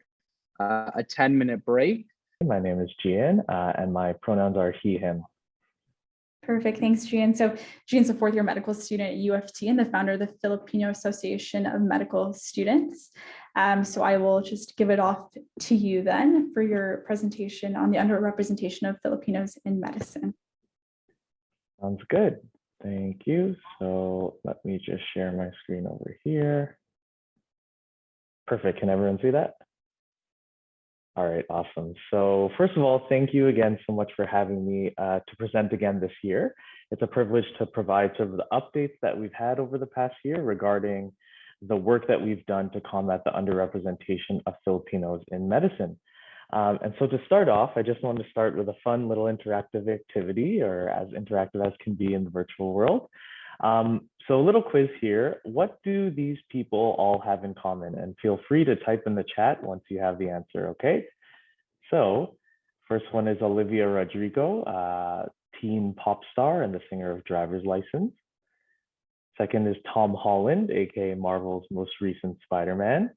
a 10-minute break. My name is Gian, and my pronouns are he, him. Perfect, thanks, Gian. So Gian's a fourth-year medical student at U of T and the founder of the Filipino Association of Medical Students. So I will just give it off to you then for your presentation on the underrepresentation of Filipinos in medicine. Sounds good. Thank you. So let me just share my screen over here. Perfect. Can everyone see that? All right, awesome. So first of all, thank you again so much for having me to present again this year. It's a privilege to provide sort of the updates that we've had over the past year regarding the work that we've done to combat the underrepresentation of Filipinos in medicine. And so to start off, I just wanted to start with a fun little interactive activity, or as interactive as can be in the virtual world. So a little quiz here. What do these people all have in common? And feel free to type in the chat once you have the answer, okay? So first one is Olivia Rodrigo, teen pop star and the singer of Driver's License. Second is Tom Holland, aka Marvel's most recent Spider-Man.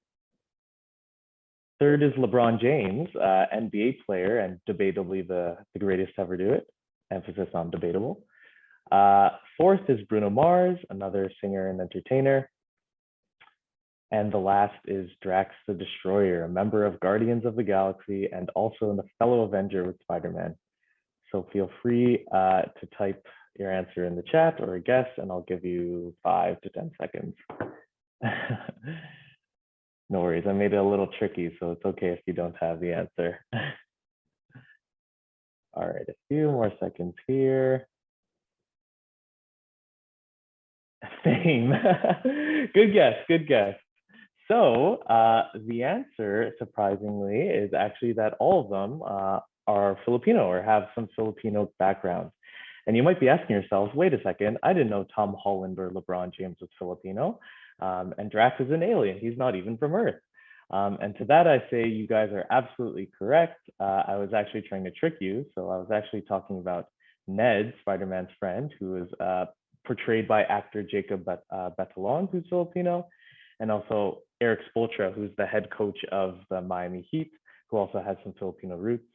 Third is LeBron James, NBA player and debatably the greatest to ever do it. Emphasis on debatable. Fourth is Bruno Mars, another singer and entertainer. And the last is Drax the Destroyer, a member of Guardians of the Galaxy and also a fellow Avenger with Spider-Man. So feel free to type your answer in the chat or a guess, and I'll give you 5 to 10 seconds. No worries, I made it a little tricky, so it's okay if you don't have the answer. All right, a few more seconds here. Same. Good guess, good guess. So the answer, surprisingly, is actually that all of them are Filipino or have some Filipino background. And you might be asking yourselves, wait a second, I didn't know Tom Holland or LeBron James was Filipino. And Drax is an alien, he's not even from Earth. And to that I say, you guys are absolutely correct. I was actually trying to trick you. So I was actually talking about Ned, Spider-Man's friend, who is portrayed by actor Jacob Batalon, who's Filipino, and also Eric Spoelstra, who's the head coach of the Miami Heat, who also has some Filipino roots.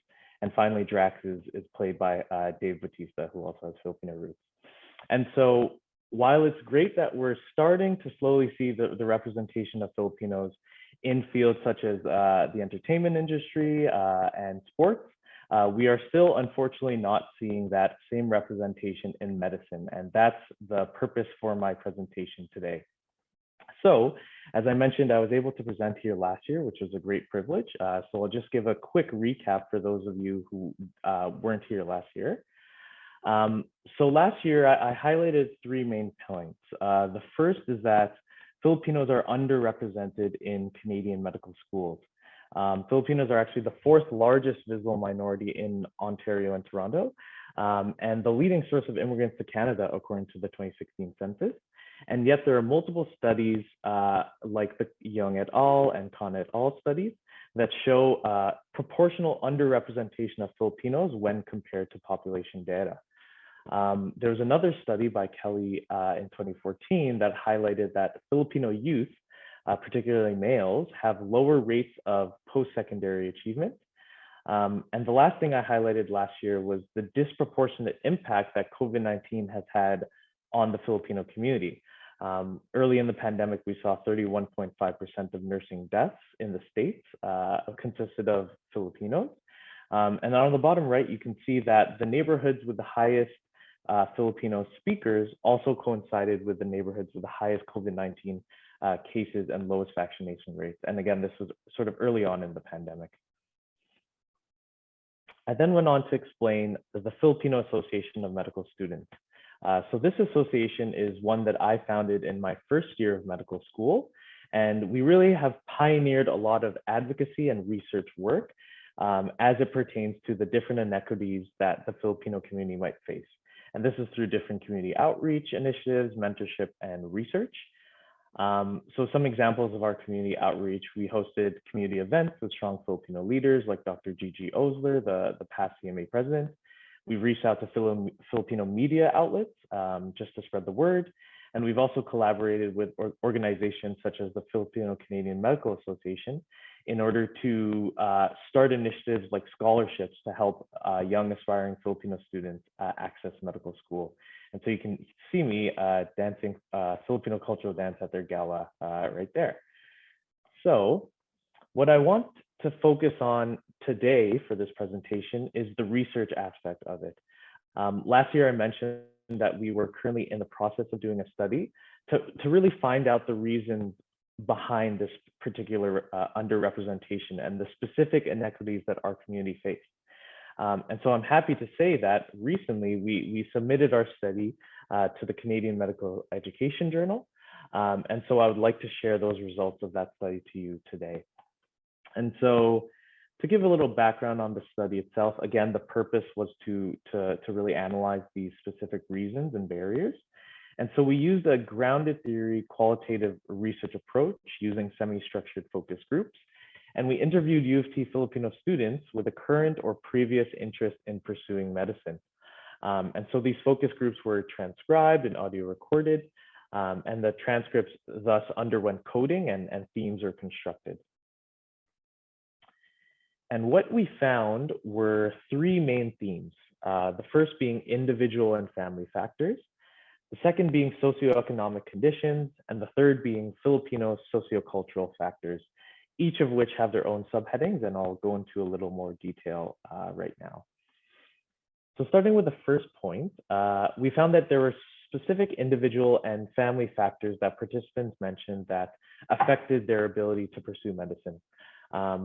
And finally, Drax is played by Dave Bautista, who also has Filipino roots. And so while it's great that we're starting to slowly see the representation of Filipinos in fields such as the entertainment industry and sports, we are still unfortunately not seeing that same representation in medicine. And that's the purpose for my presentation today. So, as I mentioned, I was able to present here last year, which was a great privilege. So I'll just give a quick recap for those of you who weren't here last year. So last year, I highlighted 3 main points. The first is that Filipinos are underrepresented in Canadian medical schools. Filipinos are actually the 4th largest visible minority in Ontario and Toronto, and the leading source of immigrants to Canada, according to the 2016 census. And yet there are multiple studies like the Young et al. And Khan et al. Studies that show proportional underrepresentation of Filipinos when compared to population data. There was another study by Kelly in 2014 that highlighted that Filipino youth, particularly males, have lower rates of post-secondary achievement. And the last thing I highlighted last year was the disproportionate impact that COVID-19 has had on the Filipino community. Early in the pandemic, we saw 31.5% of nursing deaths in the States consisted of Filipinos. And on the bottom right, you can see that the neighborhoods with the highest Filipino speakers also coincided with the neighborhoods with the highest COVID-19 cases and lowest vaccination rates. And again, this was sort of early on in the pandemic. I then went on to explain the Filipino Association of Medical Students. So this association is one that I founded in my first year of medical school. And we really have pioneered a lot of advocacy and research work as it pertains to the different inequities that the Filipino community might face. And this is through different community outreach initiatives, mentorship, and research. So some examples of our community outreach: we hosted community events with strong Filipino leaders like Dr. Gigi Osler, the past CMA president. We've reached out to Filipino media outlets just to spread the word. And we've also collaborated with organizations such as the Filipino Canadian Medical Association in order to start initiatives like scholarships to help young aspiring Filipino students access medical school. And so you can see me dancing Filipino cultural dance at their gala right there. So what I want to focus on today for this presentation is the research aspect of it. Last year I mentioned that we were currently in the process of doing a study to really find out the reasons behind this particular underrepresentation and the specific inequities that our community faced. And so I'm happy to say that recently we submitted our study to the Canadian Medical Education Journal. And so I would like to share those results of that study to you today. And so to give a little background on the study itself, again, the purpose was to really analyze these specific reasons and barriers. And so we used a grounded theory qualitative research approach using semi-structured focus groups. And we interviewed U of T Filipino students with a current or previous interest in pursuing medicine. And so these focus groups were transcribed and audio recorded, and the transcripts thus underwent coding and themes are constructed. And what we found were three main themes. The first being individual and family factors, the second being socioeconomic conditions, and the third being Filipino sociocultural factors, each of which have their own subheadings, and I'll go into a little more detail right now. So starting with the first point, we found that there were specific individual and family factors that participants mentioned that affected their ability to pursue medicine.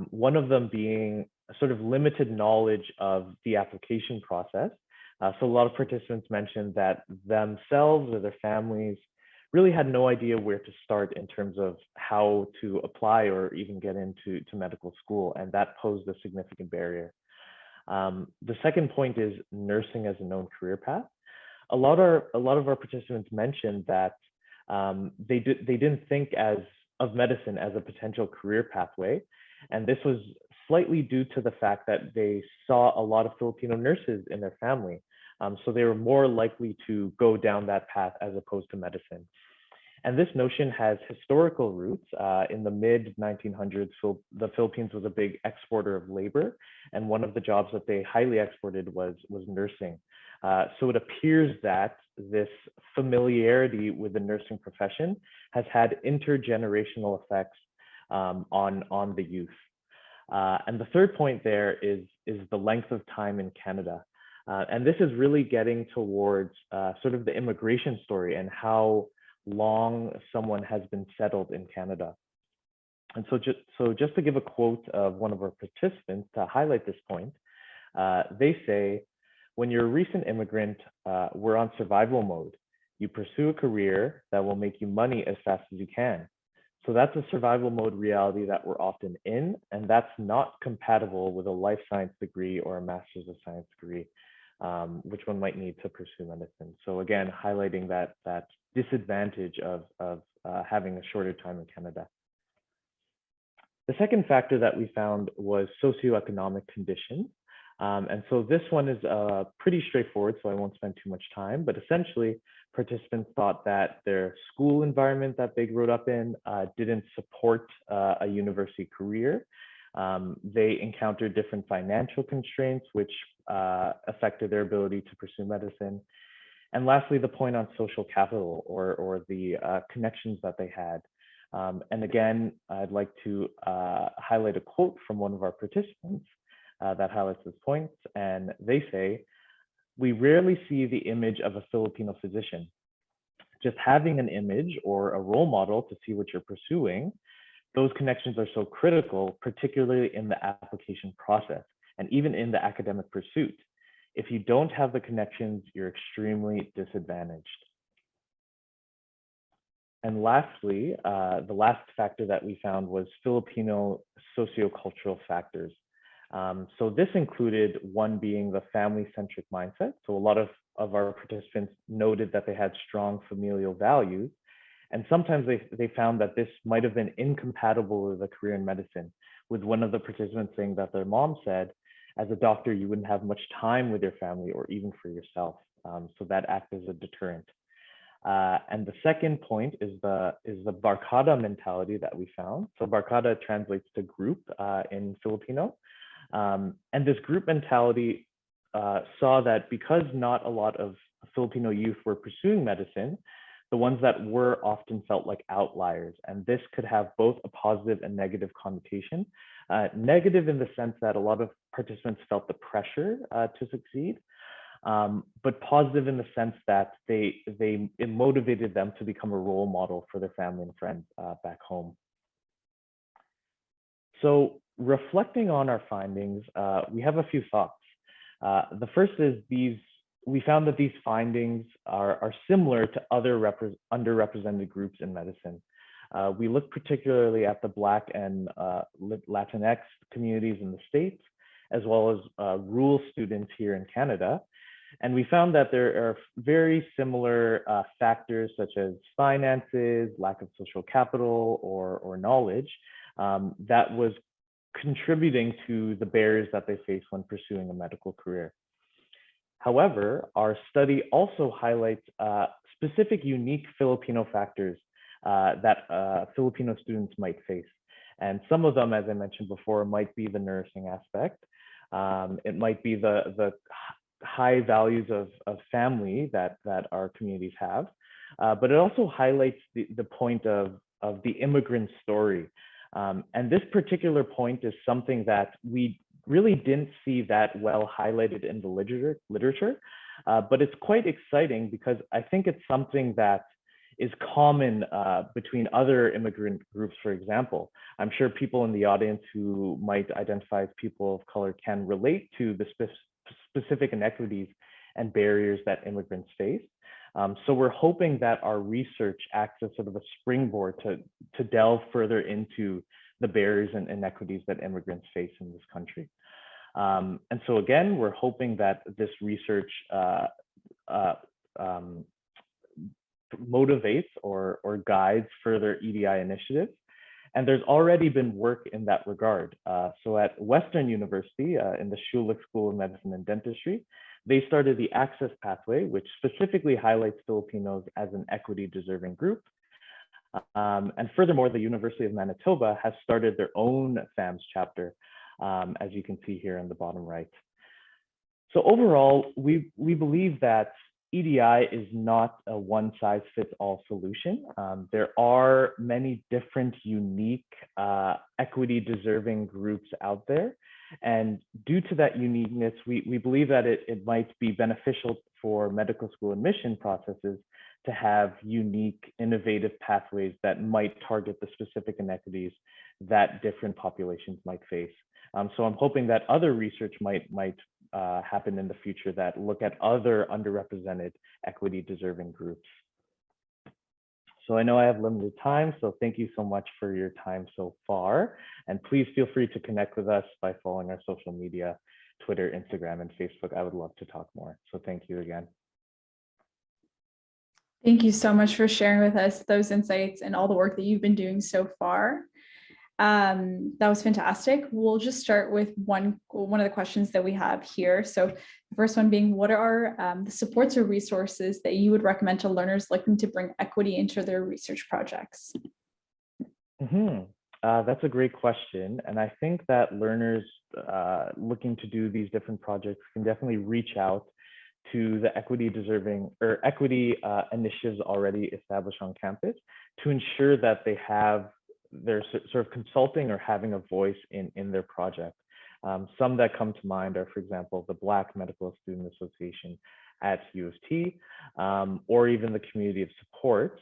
One of them being a sort of limited knowledge of the application process. So a lot of participants mentioned that themselves or their families really had no idea where to start in terms of how to apply or even get into medical school, and that posed a significant barrier. The second point is nursing as a known career path. A lot of our participants mentioned that they didn't think of medicine as a potential career pathway, and this was slightly due to the fact that they saw a lot of Filipino nurses in their family, so they were more likely to go down that path as opposed to medicine. And this notion has historical roots. In the mid-1900s, the Philippines was a big exporter of labor, and one of the jobs that they highly exported was nursing. So it appears that this familiarity with the nursing profession has had intergenerational effects on the youth. And the third point there is the length of time in Canada. And this is really getting towards sort of the immigration story and how long someone has been settled in Canada. And so just to give a quote of one of our participants to highlight this point, they say, when you're a recent immigrant, we're on survival mode. You pursue a career that will make you money as fast as you can. So that's a survival mode reality that we're often in, and that's not compatible with a life science degree or a master's of science degree, which one might need to pursue medicine. So again, highlighting that disadvantage of having a shorter time in Canada. The second factor that we found was socioeconomic conditions. And so this one is pretty straightforward, so I won't spend too much time, but essentially participants thought that their school environment that they grew up in didn't support a university career. They encountered different financial constraints, which affected their ability to pursue medicine. And lastly, the point on social capital or the connections that they had. And again, I'd like to highlight a quote from one of our participants that highlights this point. And they say, "We rarely see the image of a Filipino physician. Just having an image or a role model to see what you're pursuing, those connections are so critical, particularly in the application process and even in the academic pursuit. If you don't have the connections, you're extremely disadvantaged." And lastly, the last factor that we found was Filipino sociocultural factors. So this included one being the family-centric mindset. So a lot of our participants noted that they had strong familial values. And sometimes they found that this might have been incompatible with a career in medicine, with one of the participants saying that their mom said, as a doctor, you wouldn't have much time with your family or even for yourself. So that acts as a deterrent. And the second point is the barkada mentality that we found. So barkada translates to group in Filipino. And this group mentality saw that because not a lot of Filipino youth were pursuing medicine, the ones that were often felt like outliers. And this could have both a positive and negative connotation. Negative in the sense that a lot of participants felt the pressure to succeed, but positive in the sense that it motivated them to become a role model for their family and friends back home. So reflecting on our findings, we have a few thoughts. The first is we found that these findings are similar to other underrepresented groups in medicine. We look particularly at the Black and Latinx communities in the States, as well as rural students here in Canada. And we found that there are very similar factors such as finances, lack of social capital, or knowledge that was contributing to the barriers that they face when pursuing a medical career. However, our study also highlights specific unique Filipino factors that Filipino students might face. And some of them, as I mentioned before, might be the nursing aspect. It might be the high values of family that our communities have. But it also highlights the point of the immigrant story. And this particular point is something that we really didn't see that well highlighted in the literature, but it's quite exciting because I think it's something that is common between other immigrant groups, for example. I'm sure people in the audience who might identify as people of color can relate to the specific inequities and barriers that immigrants face. So we're hoping that our research acts as sort of a springboard to delve further into the barriers and inequities that immigrants face in this country. And so again, we're hoping that this research motivates or guides further EDI initiatives. And there's already been work in that regard. So at Western University, in the Schulich School of Medicine and Dentistry, they started the Access Pathway, which specifically highlights Filipinos as an equity-deserving group. And furthermore, the University of Manitoba has started their own FAMS chapter, as you can see here in the bottom right. So overall, we believe that EDI is not a one-size-fits-all solution. There are many different unique equity-deserving groups out there. And due to that uniqueness, we believe that it might be beneficial for medical school admission processes to have unique, innovative pathways that might target the specific inequities that different populations might face. So I'm hoping that other research might happen in the future that look at other underrepresented equity-deserving groups. So I know I have limited time, so thank you so much for your time so far. And please feel free to connect with us by following our social media, Twitter, Instagram, and Facebook. I would love to talk more. So thank you again. Thank you so much for sharing with us those insights and all the work that you've been doing so far. That was fantastic. We'll just start with one of the questions that we have here. So the first one being, what are the supports or resources that you would recommend to learners looking to bring equity into their research projects? That's a great question. And I think that learners looking to do these different projects can definitely reach out to the equity initiatives already established on campus to ensure that they're sort of consulting or having a voice in their project. Some that come to mind are, for example, the Black Medical Student Association at U of T, or even the community of support.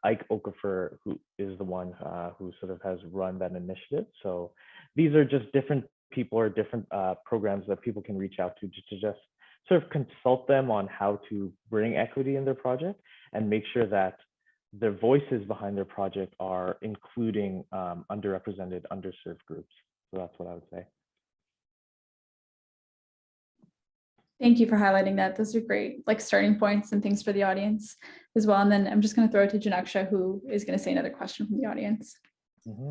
Ike Okafor, who is the one who sort of has run that initiative. So these are just different people or different programs that people can reach out to just sort of consult them on how to bring equity in their project and make sure that their voices behind their project are including underrepresented, underserved groups. So that's what I would say. Thank you for highlighting that. Those are great, starting points and things for the audience as well. And then I'm just going to throw it to Janaksha, who is going to say another question from the audience.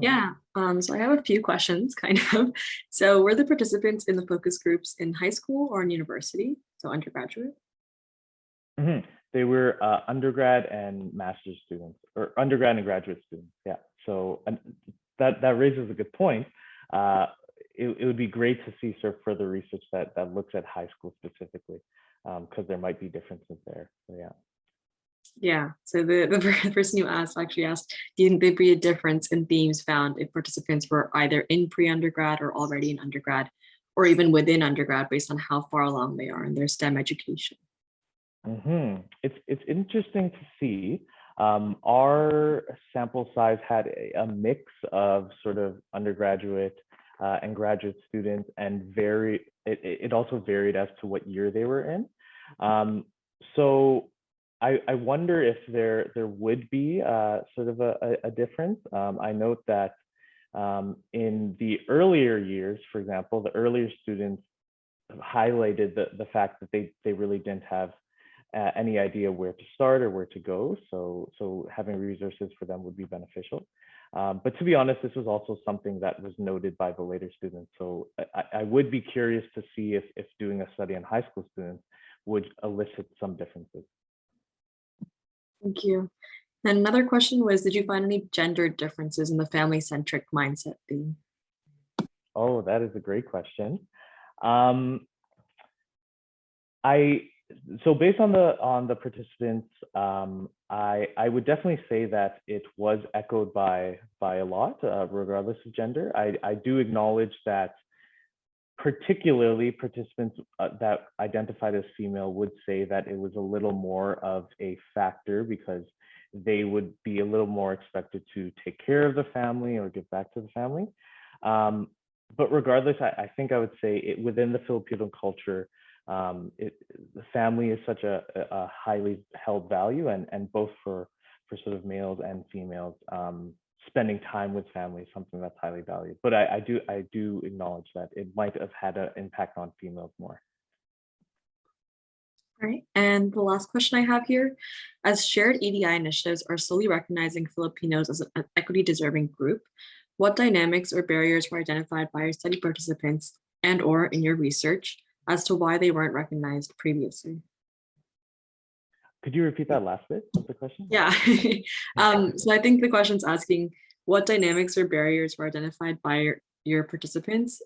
Yeah, so I have a few questions, kind of. So were the participants in the focus groups in high school or in university, so undergraduate? They were undergrad and master's students, or undergrad and graduate students. Yeah, so that raises a good point. It would be great to see sort of further research that looks at high school specifically, because there might be differences there. So yeah. Yeah, so the person who actually asked, do you think there'd be a difference in themes found if participants were either in pre-undergrad or already in undergrad, or even within undergrad based on how far along they are in their STEM education? It's interesting to see. Our sample size had a mix of sort of undergraduate and graduate students, and it also varied as to what year they were in. So I wonder if there would be sort of a difference. I note that in the earlier years, for example, the earlier students highlighted the fact that they really didn't have any idea where to start or where to go. So having resources for them would be beneficial. But to be honest, this was also something that was noted by the later students. So I would be curious to see if doing a study on high school students would elicit some differences. Thank you. And another question was, did you find any gender differences in the family-centric mindset theme? Oh, that is a great question. So based on the participants, I would definitely say that it was echoed by a lot, regardless of gender. I do acknowledge that particularly participants that identified as female would say that it was a little more of a factor because they would be a little more expected to take care of the family or give back to the family. But regardless, I think I would say within the Filipino culture, the family is such a highly held value, and both for sort of males and females, spending time with family is something that's highly valued. But I do acknowledge that it might have had an impact on females more. All right, and the last question I have here, as shared EDI initiatives are slowly recognizing Filipinos as an equity deserving group, what dynamics or barriers were identified by your study participants and or in your research as to why they weren't recognized previously? Could you repeat that last bit of the question? Yeah, so I think the question's asking what dynamics or barriers were identified by your participants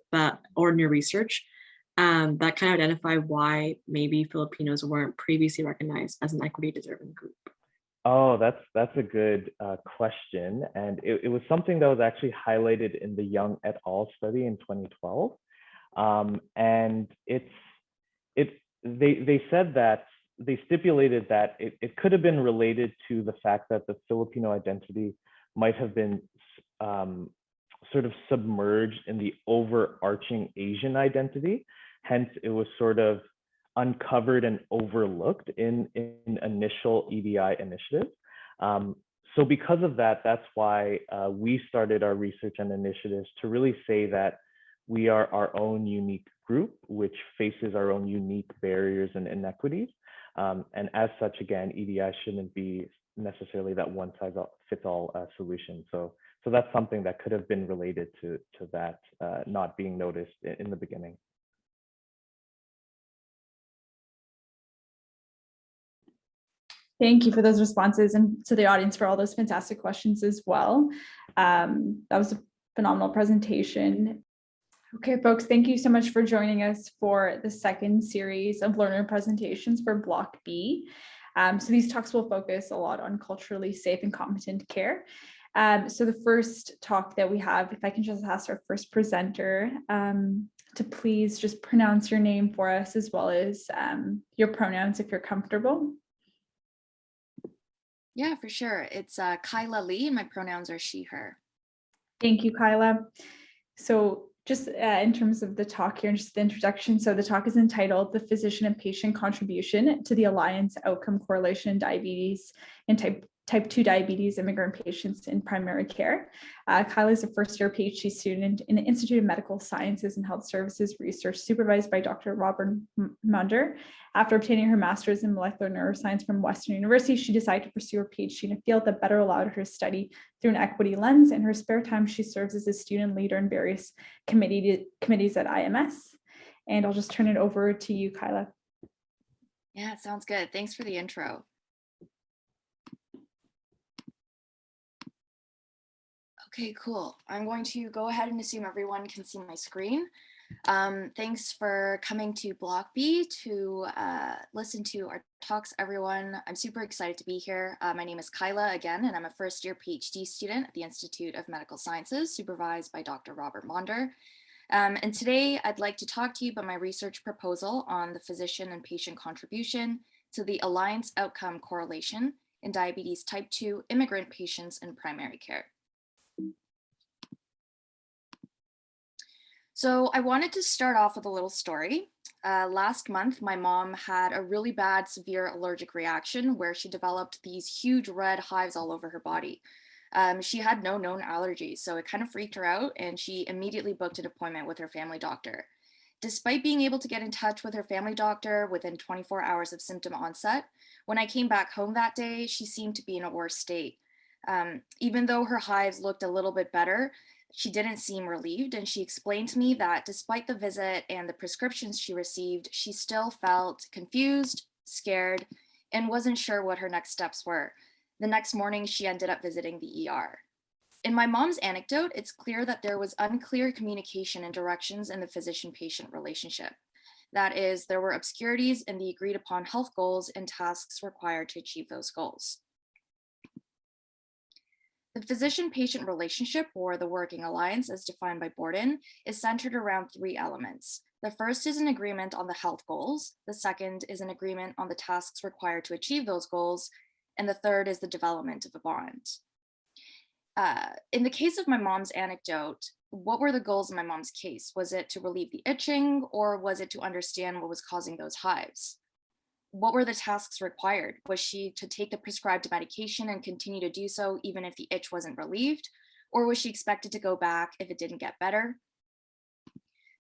or in your research that kind of identify why maybe Filipinos weren't previously recognized as an equity deserving group. Oh, that's a good question. And it was something that was actually highlighted in the Young et al. Study in 2012. And they said that they stipulated that it could have been related to the fact that the Filipino identity might have been sort of submerged in the overarching Asian identity. Hence, it was sort of uncovered and overlooked in initial EDI initiatives. So because of that, that's why we started our research and initiatives to really say that we are our own unique group, which faces our own unique barriers and inequities. And as such, again, EDI shouldn't be necessarily that one size fits all solution. So that's something that could have been related to that not being noticed in the beginning. Thank you for those responses, and to the audience for all those fantastic questions as well. That was a phenomenal presentation. Okay, folks, thank you so much for joining us for the second series of learner presentations for Block B. So these talks will focus a lot on culturally safe and competent care. So the first talk that we have, if I can just ask our first presenter to please just pronounce your name for us, as well as your pronouns if you're comfortable. Yeah, for sure. It's Kyla Lee, and my pronouns are she, her. Thank you, Kyla. So just in terms of the talk here and just the introduction, so the talk is entitled The Physician and Patient Contribution to the Alliance Outcome Correlation in Diabetes and Type 2 Diabetes Immigrant Patients in Primary Care. Kyla is a first-year PhD student in the Institute of Medical Sciences and Health Services research supervised by Dr. Robert Munder. After obtaining her master's in molecular neuroscience from Western University, she decided to pursue her PhD in a field that better allowed her to study through an equity lens. In her spare time, she serves as a student leader in various committees at IMS. And I'll just turn it over to you, Kyla. Yeah, sounds good. Thanks for the intro. Okay, cool. I'm going to go ahead and assume everyone can see my screen. Thanks for coming to Block B to listen to our talks, everyone. I'm super excited to be here. My name is Kyla again, and I'm a first-year PhD student at the Institute of Medical Sciences, supervised by Dr. Robert Monder. And today I'd like to talk to you about my research proposal on the physician and patient contribution to the Alliance Outcome Correlation in Diabetes Type 2 Immigrant Patients in Primary Care. So I wanted to start off with a little story. Last month, my mom had a really bad, severe allergic reaction where she developed these huge red hives all over her body. She had no known allergies, so it kind of freaked her out, and she immediately booked an appointment with her family doctor. Despite being able to get in touch with her family doctor within 24 hours of symptom onset, when I came back home that day, she seemed to be in a worse state. Even though her hives looked a little bit better, she didn't seem relieved, and she explained to me that despite the visit and the prescriptions she received, she still felt confused, scared, and wasn't sure what her next steps were. The next morning, she ended up visiting the ER. In my mom's anecdote, it's clear that there was unclear communication and directions in the physician-patient relationship. That is, there were obscurities in the agreed upon health goals and tasks required to achieve those goals. The physician-patient relationship, or the working alliance as defined by Borden, is centered around three elements. The first is an agreement on the health goals. The second is an agreement on the tasks required to achieve those goals. And the third is the development of a bond. In the case of my mom's anecdote, what were the goals in my mom's case? Was it to relieve the itching, or was it to understand what was causing those hives? What were the tasks required? Was she to take the prescribed medication and continue to do so even if the itch wasn't relieved? Or was she expected to go back if it didn't get better?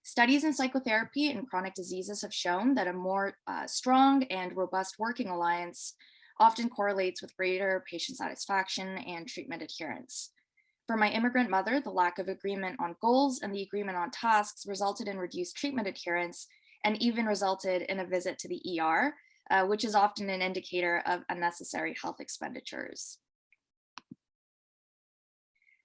Studies in psychotherapy and chronic diseases have shown that a more strong and robust working alliance often correlates with greater patient satisfaction and treatment adherence. For my immigrant mother, the lack of agreement on goals and the agreement on tasks resulted in reduced treatment adherence and even resulted in a visit to the ER, which is often an indicator of unnecessary health expenditures.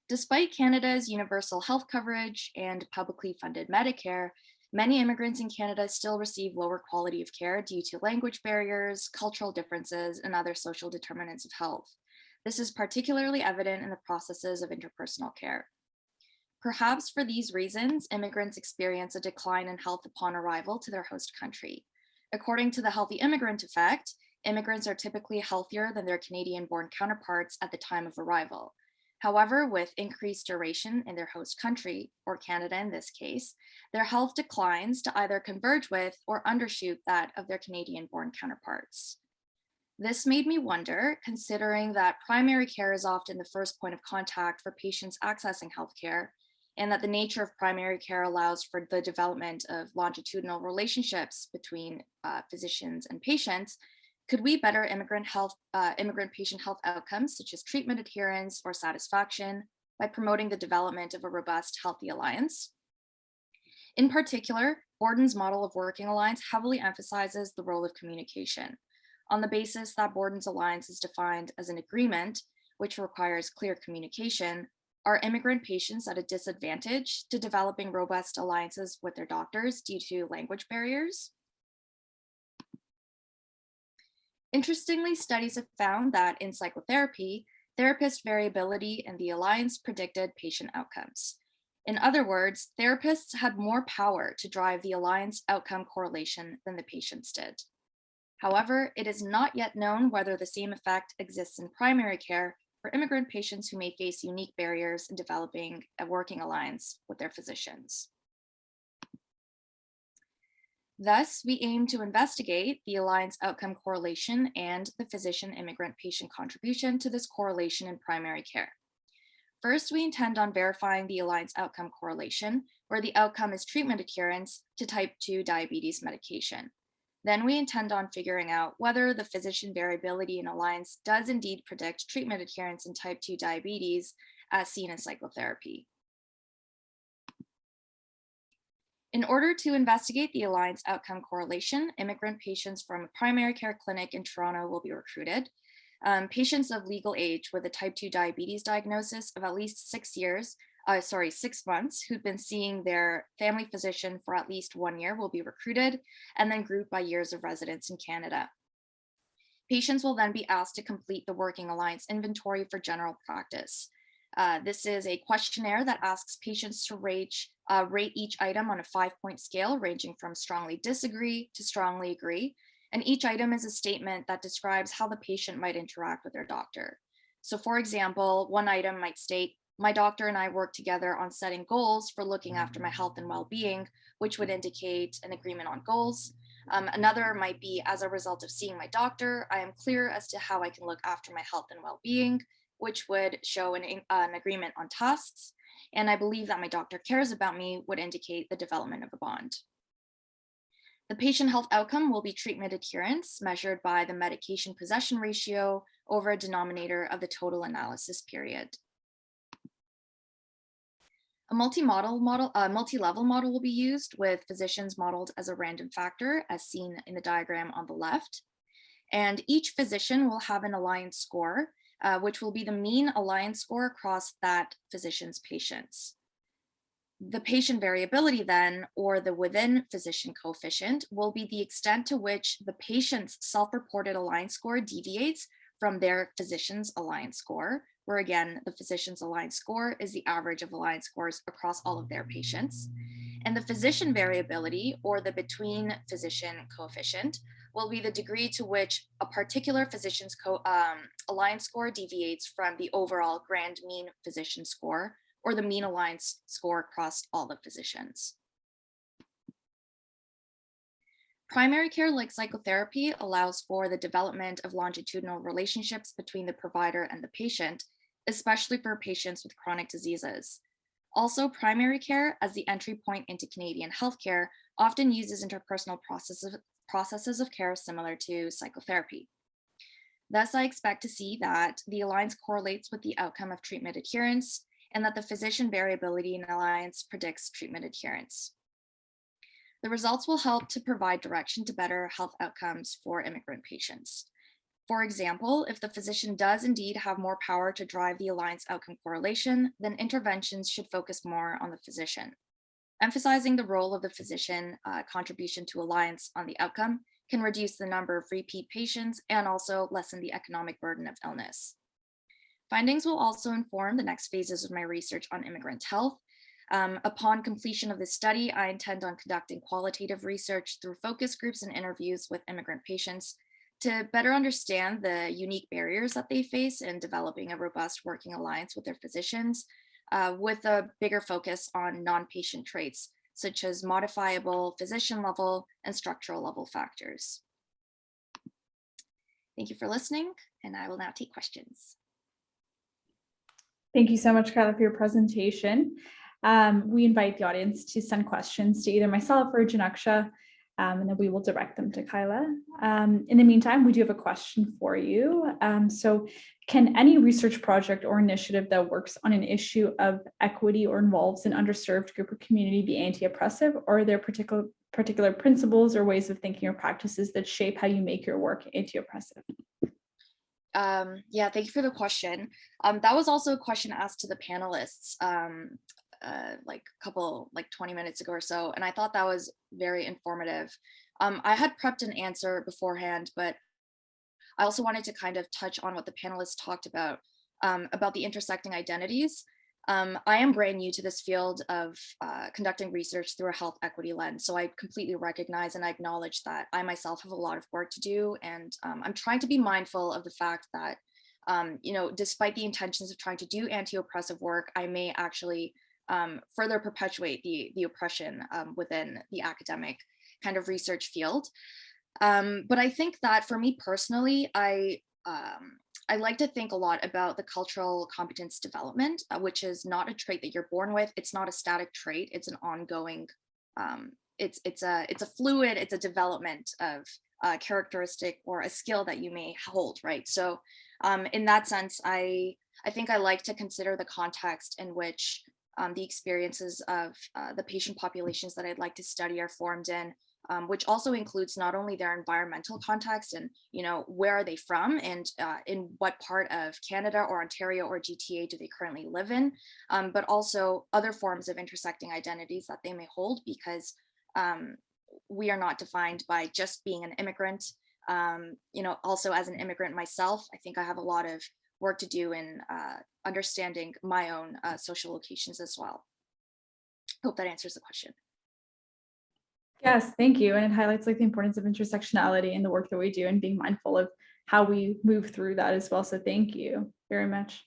Despite Canada's universal health coverage and publicly funded Medicare, many immigrants in Canada still receive lower quality of care due to language barriers, cultural differences, and other social determinants of health. This is particularly evident in the processes of interpersonal care. Perhaps for these reasons, immigrants experience a decline in health upon arrival to their host country. According to the Healthy Immigrant Effect, immigrants are typically healthier than their Canadian-born counterparts at the time of arrival. However, with increased duration in their host country, or Canada in this case, their health declines to either converge with or undershoot that of their Canadian-born counterparts. This made me wonder, considering that primary care is often the first point of contact for patients accessing healthcare, and that the nature of primary care allows for the development of longitudinal relationships between physicians and patients, could we better immigrant patient health outcomes, such as treatment adherence or satisfaction, by promoting the development of a robust, healthy alliance? In particular, Borden's model of working alliance heavily emphasizes the role of communication. On the basis that Borden's alliance is defined as an agreement, which requires clear communication, are immigrant patients at a disadvantage to developing robust alliances with their doctors due to language barriers? Interestingly, studies have found that in psychotherapy, therapist variability in the alliance predicted patient outcomes. In other words, therapists had more power to drive the alliance outcome correlation than the patients did. However, it is not yet known whether the same effect exists in primary care for immigrant patients who may face unique barriers in developing a working alliance with their physicians. Thus, we aim to investigate the alliance outcome correlation and the physician-immigrant patient contribution to this correlation in primary care. First, we intend on verifying the alliance outcome correlation, where the outcome is treatment adherence to type 2 diabetes medication. Then we intend on figuring out whether the physician variability in alliance does indeed predict treatment adherence in type 2 diabetes as seen in psychotherapy. In order to investigate the alliance outcome correlation, immigrant patients from a primary care clinic in Toronto will be recruited. Patients of legal age with a type 2 diabetes diagnosis of at least 6 months who've been seeing their family physician for at least 1 year will be recruited and then grouped by years of residence in Canada. Patients will then be asked to complete the working alliance inventory for general practice. This is a questionnaire that asks patients to rate each item on a 5-point scale, ranging from strongly disagree to strongly agree. And each item is a statement that describes how the patient might interact with their doctor. So for example, one item might state, my doctor and I work together on setting goals for looking after my health and well-being, which would indicate an agreement on goals. Another might be, as a result of seeing my doctor, I am clear as to how I can look after my health and well-being, which would show an agreement on tasks. And I believe that my doctor cares about me would indicate the development of a bond. The patient health outcome will be treatment adherence, measured by the medication possession ratio over a denominator of the total analysis period. A multi-level model will be used, with physicians modeled as a random factor, as seen in the diagram on the left. And each physician will have an alliance score, which will be the mean alliance score across that physician's patients. The patient variability then, or the within physician coefficient, will be the extent to which the patient's self-reported alliance score deviates from their physician's alliance score, where again, the physician's alliance score is the average of alliance scores across all of their patients. And the physician variability, or the between physician coefficient, will be the degree to which a particular physician's alliance score deviates from the overall grand mean physician score, or the mean alliance score across all the physicians. Primary care, like psychotherapy, allows for the development of longitudinal relationships between the provider and the patient, especially for patients with chronic diseases. Also, primary care, as the entry point into Canadian healthcare, often uses interpersonal processes of care similar to psychotherapy. Thus, I expect to see that the alliance correlates with the outcome of treatment adherence, and that the physician variability in alliance predicts treatment adherence. The results will help to provide direction to better health outcomes for immigrant patients. For example, if the physician does indeed have more power to drive the alliance outcome correlation, then interventions should focus more on the physician. Emphasizing the role of the physician contribution to alliance on the outcome can reduce the number of repeat patients and also lessen the economic burden of illness. Findings will also inform the next phases of my research on immigrant health. Upon completion of this study, I intend on conducting qualitative research through focus groups and interviews with immigrant patients to better understand the unique barriers that they face in developing a robust working alliance with their physicians, with a bigger focus on non-patient traits, such as modifiable physician level and structural level factors. Thank you for listening, and I will now take questions. Thank you so much, Kyla, for your presentation. We invite the audience to send questions to either myself or Januksha, and then we will direct them to Kyla. In the meantime, we do have a question for you. So can any research project or initiative that works on an issue of equity or involves an underserved group or community be anti-oppressive, or are there particular principles or ways of thinking or practices that shape how you make your work anti-oppressive? Yeah, thank you for the question. That was also a question asked to the panelists like 20 minutes ago or so, and I thought that was very informative. I had prepped an answer beforehand, but I also wanted to kind of touch on what the panelists talked about the intersecting identities. I am brand new to this field of conducting research through a health equity lens, so I completely recognize and I acknowledge that I myself have a lot of work to do, and I'm trying to be mindful of the fact that, despite the intentions of trying to do anti-oppressive work, I may actually further perpetuate the oppression within the academic kind of research field. But I think that for me personally, I like to think a lot about the cultural competence development, which is not a trait that you're born with. It's not a static trait. It's an ongoing, it's a fluid, it's a development of a characteristic or a skill that you may hold, right? So in that sense, I think I like to consider the context in which the experiences of the patient populations that I'd like to study are formed in, which also includes not only their environmental context and, where are they from and in what part of Canada or Ontario or GTA do they currently live in, but also other forms of intersecting identities that they may hold, because we are not defined by just being an immigrant. Also as an immigrant myself, I think I have a lot of work to do in understanding my own social locations as well. Hope that answers the question. Yes, thank you. And it highlights the importance of intersectionality in the work that we do and being mindful of how we move through that as well. So thank you very much.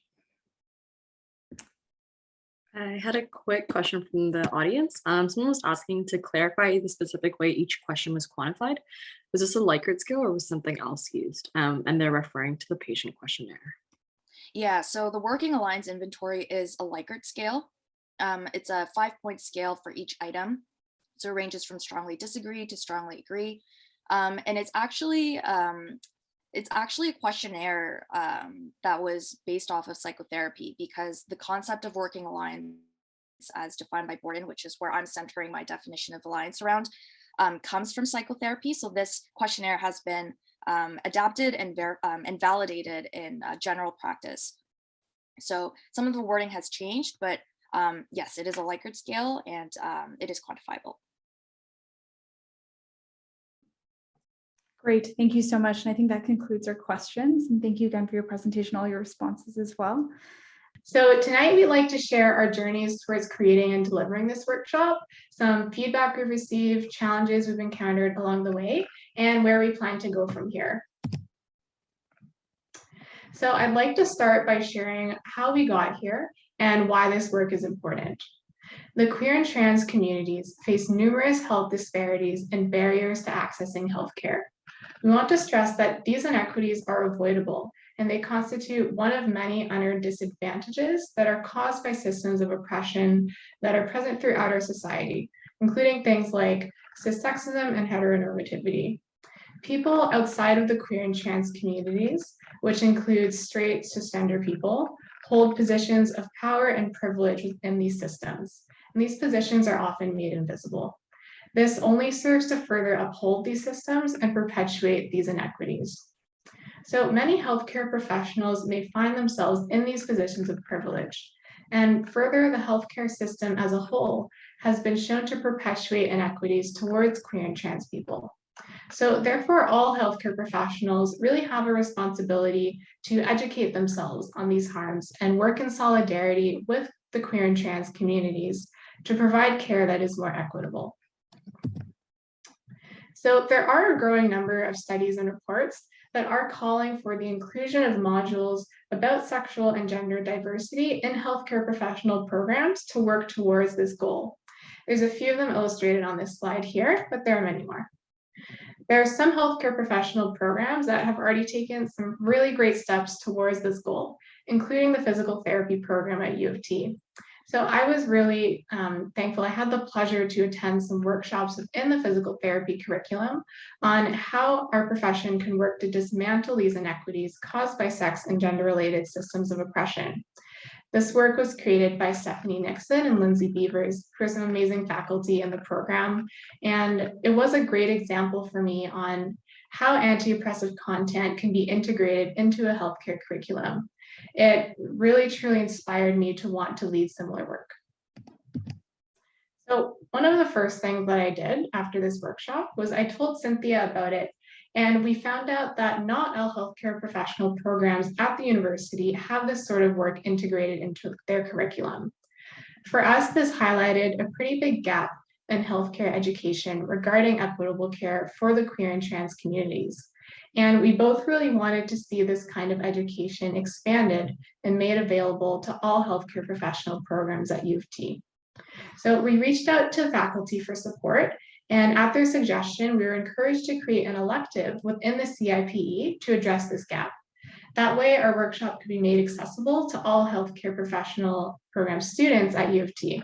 I had a quick question from the audience. Someone was asking to clarify the specific way each question was quantified. Was this a Likert scale or was something else used? And they're referring to the patient questionnaire. Yeah, so the Working Alliance inventory is a Likert scale. It's a 5-point scale for each item. So it ranges from strongly disagree to strongly agree. And it's actually a questionnaire that was based off of psychotherapy, because the concept of working alliance as defined by Borden, which is where I'm centering my definition of alliance around, comes from psychotherapy. So this questionnaire has been adapted and validated in general practice. So some of the wording has changed, but yes, it is a Likert scale and it is quantifiable. Great, thank you so much. And I think that concludes our questions. And thank you again for your presentation, all your responses as well. So tonight we'd like to share our journeys towards creating and delivering this workshop, some feedback we've received, challenges we've encountered along the way, and where we plan to go from here. So I'd like to start by sharing how we got here and why this work is important. The queer and trans communities face numerous health disparities and barriers to accessing healthcare. We want to stress that these inequities are avoidable, and they constitute one of many unearned disadvantages that are caused by systems of oppression that are present throughout our society, including things like cissexism and heteronormativity. People outside of the queer and trans communities, which includes straight cisgender people, hold positions of power and privilege within these systems, and these positions are often made invisible. This only serves to further uphold these systems and perpetuate these inequities. So many healthcare professionals may find themselves in these positions of privilege. And further, the healthcare system as a whole has been shown to perpetuate inequities towards queer and trans people. So therefore, all healthcare professionals really have a responsibility to educate themselves on these harms and work in solidarity with the queer and trans communities to provide care that is more equitable. So there are a growing number of studies and reports that are calling for the inclusion of modules about sexual and gender diversity in healthcare professional programs to work towards this goal. There's a few of them illustrated on this slide here, but there are many more. There are some healthcare professional programs that have already taken some really great steps towards this goal, including the physical therapy program at U of T. So I was really thankful. I had the pleasure to attend some workshops within the physical therapy curriculum on how our profession can work to dismantle these inequities caused by sex and gender-related systems of oppression. This work was created by Stephanie Nixon and Lindsay Beavers, who are some amazing faculty in the program. And it was a great example for me on how anti-oppressive content can be integrated into a healthcare curriculum. It really truly inspired me to want to lead similar work. So one of the first things that I did after this workshop was I told Cynthia about it, and we found out that not all healthcare professional programs at the university have this sort of work integrated into their curriculum. For us, this highlighted a pretty big gap in healthcare education regarding equitable care for the queer and trans communities. And we both really wanted to see this kind of education expanded and made available to all healthcare professional programs at U of T. So we reached out to faculty for support, and at their suggestion, we were encouraged to create an elective within the CIPE to address this gap. That way, our workshop could be made accessible to all healthcare professional program students at U of T.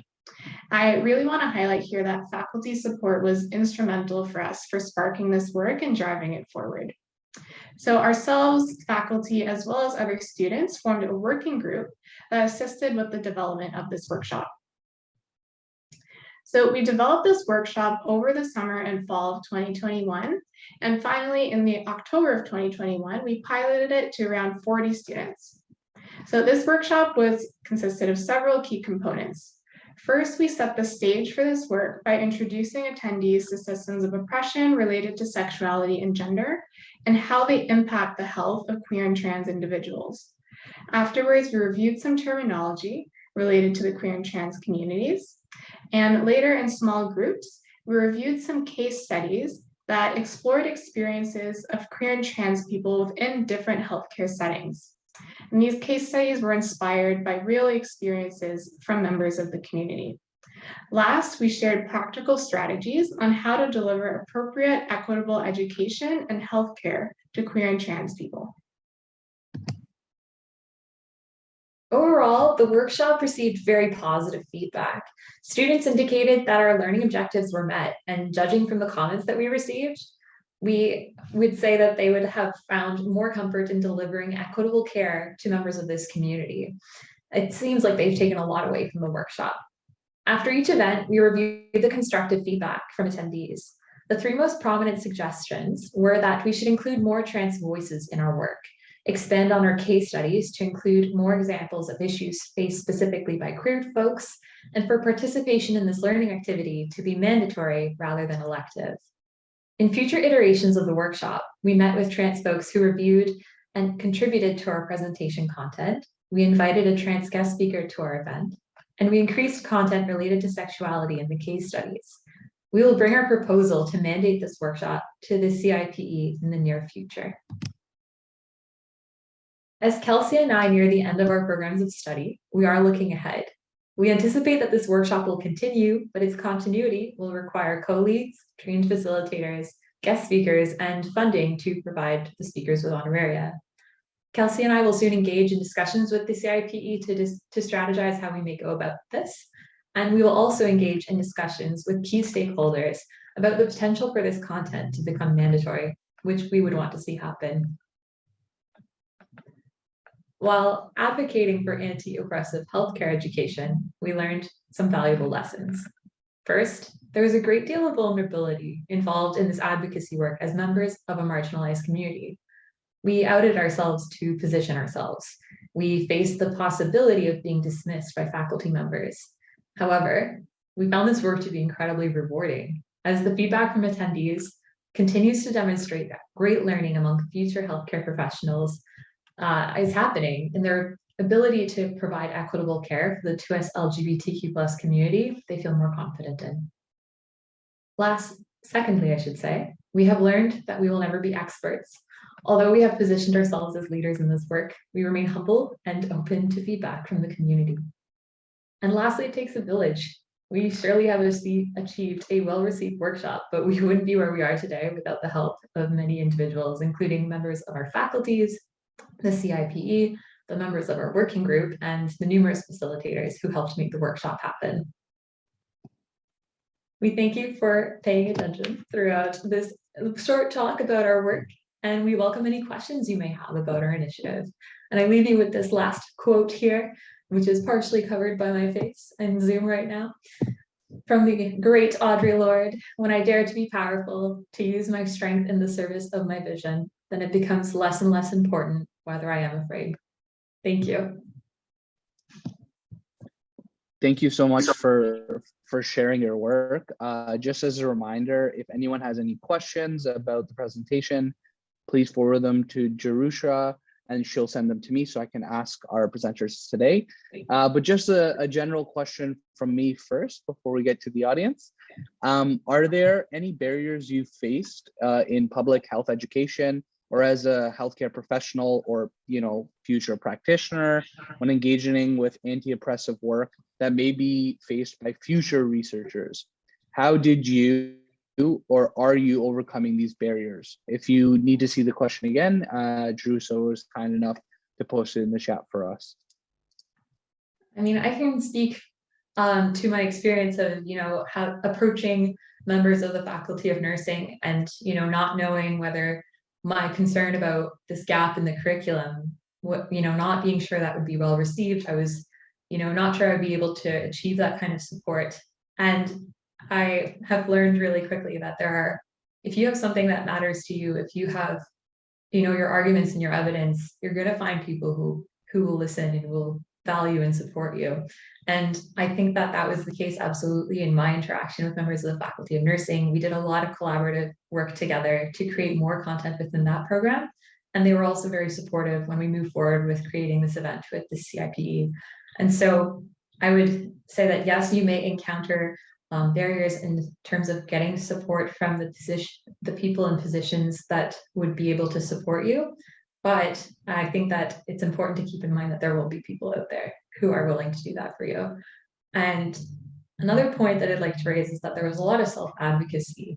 I really want to highlight here that faculty support was instrumental for us for sparking this work and driving it forward. So ourselves, faculty, as well as other students formed a working group that assisted with the development of this workshop. So we developed this workshop over the summer and fall of 2021. And finally, in the October of 2021, we piloted it to around 40 students. So this workshop consisted of several key components. First, we set the stage for this work by introducing attendees to systems of oppression related to sexuality and gender, and how they impact the health of queer and trans individuals. Afterwards, we reviewed some terminology related to the queer and trans communities. And later, in small groups, we reviewed some case studies that explored experiences of queer and trans people within different healthcare settings. And these case studies were inspired by real experiences from members of the community. Last, we shared practical strategies on how to deliver appropriate, equitable education and healthcare to queer and trans people. Overall, the workshop received very positive feedback. Students indicated that our learning objectives were met, and judging from the comments that we received, we would say that they would have found more comfort in delivering equitable care to members of this community. It seems like they've taken a lot away from the workshop. After each event, we reviewed the constructive feedback from attendees. The three most prominent suggestions were that we should include more trans voices in our work, expand on our case studies to include more examples of issues faced specifically by queer folks, and for participation in this learning activity to be mandatory rather than elective. In future iterations of the workshop, we met with trans folks who reviewed and contributed to our presentation content. We invited a trans guest speaker to our event, and we increased content related to sexuality in the case studies. We will bring our proposal to mandate this workshop to the CIPE in the near future. As Kelsey and I near the end of our programs of study, we are looking ahead. We anticipate that this workshop will continue, but its continuity will require co-leads, trained facilitators, guest speakers, and funding to provide the speakers with honoraria. Kelsey and I will soon engage in discussions with the CIPE to strategize how we may go about this. And we will also engage in discussions with key stakeholders about the potential for this content to become mandatory, which we would want to see happen. While advocating for anti-oppressive healthcare education, we learned some valuable lessons. First, there is a great deal of vulnerability involved in this advocacy work as members of a marginalized community. We outed ourselves to position ourselves. We faced the possibility of being dismissed by faculty members. However, we found this work to be incredibly rewarding, as the feedback from attendees continues to demonstrate that great learning among future healthcare professionals is happening in their ability to provide equitable care for the 2S LGBTQ+ community they feel more confident in. Secondly, I should say, we have learned that we will never be experts. Although we have positioned ourselves as leaders in this work, we remain humble and open to feedback from the community. And lastly, it takes a village. We surely have achieved a well-received workshop, but we wouldn't be where we are today without the help of many individuals, including members of our faculties, the CIPE, the members of our working group, and the numerous facilitators who helped make the workshop happen. We thank you for paying attention throughout this short talk about our work, and we welcome any questions you may have about our initiative. And I leave you with this last quote here, which is partially covered by my face in Zoom right now, from the great Audre Lorde: "When I dare to be powerful, to use my strength in the service of my vision, then it becomes less and less important whether I am afraid." Thank you. Thank you so much for sharing your work. Just as a reminder, if anyone has any questions about the presentation, please forward them to Jerusha and she'll send them to me so I can ask our presenters today. But just a general question from me first before we get to the audience. Are there any barriers you faced in public health education or as a healthcare professional or future practitioner when engaging with anti-oppressive work that may be faced by future researchers? How did you or are you overcoming these barriers? If you need to see the question again, Drew was kind enough to post it in the chat for us. I mean, I can speak to my experience of, how approaching members of the Faculty of Nursing and, not knowing whether my concern about this gap in the curriculum, not being sure that would be well received. I was, not sure I'd be able to achieve that kind of support. And I have learned really quickly that if you have something that matters to you, if you have, your arguments and your evidence, you're going to find people who will listen and will value and support you. And I think that was the case absolutely in my interaction with members of the Faculty of Nursing. We did a lot of collaborative work together to create more content within that program. And they were also very supportive when we moved forward with creating this event with the CIPE. And so I would say that, yes, you may encounter barriers in terms of getting support from the people in positions that would be able to support you. But I think that it's important to keep in mind that there will be people out there who are willing to do that for you. And another point that I'd like to raise is that there was a lot of self-advocacy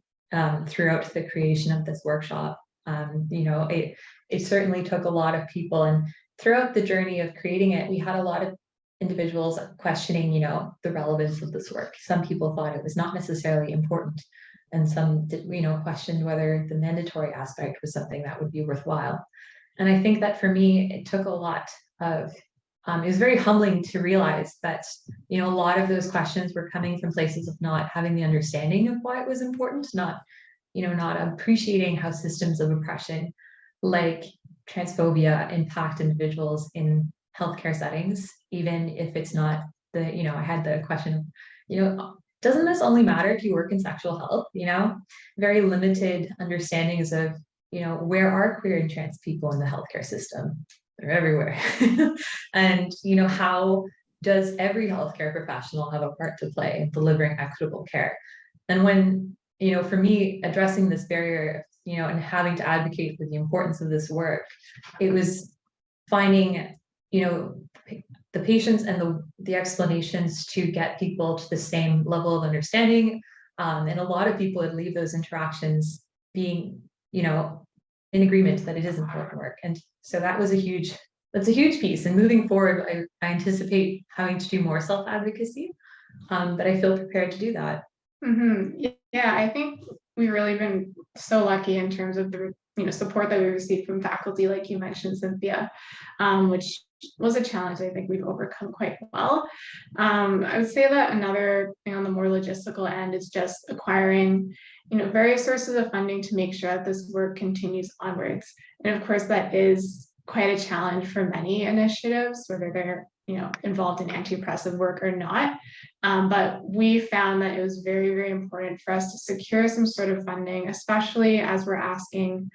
throughout the creation of this workshop. It certainly took a lot of people, and throughout the journey of creating it, we had a lot of individuals questioning, the relevance of this work. Some people thought it was not necessarily important, and some did, questioned whether the mandatory aspect was something that would be worthwhile. And I think that for me, it took a lot of, it was very humbling to realize that, a lot of those questions were coming from places of not having the understanding of why it was important, not appreciating how systems of oppression like transphobia impact individuals in healthcare settings, even if it's not I had the question of, doesn't this only matter if you work in sexual health? Very limited understandings of, where are queer and trans people in the healthcare system? They're everywhere. And, how does every healthcare professional have a part to play in delivering equitable care? And when, for me, addressing this barrier, and having to advocate for the importance of this work, it was finding, the patience and the explanations to get people to the same level of understanding. And a lot of people would leave those interactions being, in agreement that it is important work. And so that's a huge piece. And moving forward, I anticipate having to do more self-advocacy, but I feel prepared to do that. Mm-hmm. Yeah, I think we've really been so lucky in terms of the support that we received from faculty, like you mentioned, Cynthia, which was a challenge I think we've overcome quite well. I would say that another thing on the more logistical end is just acquiring various sources of funding to make sure that this work continues onwards. And of course, that is quite a challenge for many initiatives, whether they're involved in anti-oppressive work or not. But we found that it was very, very important for us to secure some sort of funding, especially as we're asking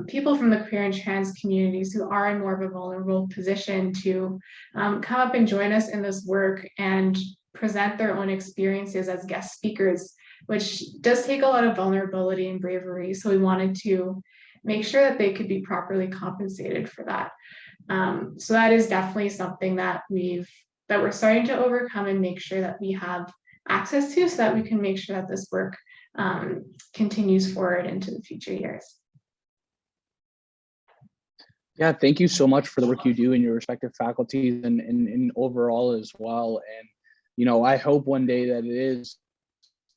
people from the queer and trans communities who are in more of a vulnerable position to come up and join us in this work and present their own experiences as guest speakers, which does take a lot of vulnerability and bravery. So we wanted to make sure that they could be properly compensated for that. So that is definitely something that we're starting to overcome and make sure that we have access to, so that we can make sure that this work continues forward into the future years. Yeah, thank you so much for the work you do in your respective faculties and overall as well. And, I hope one day that it is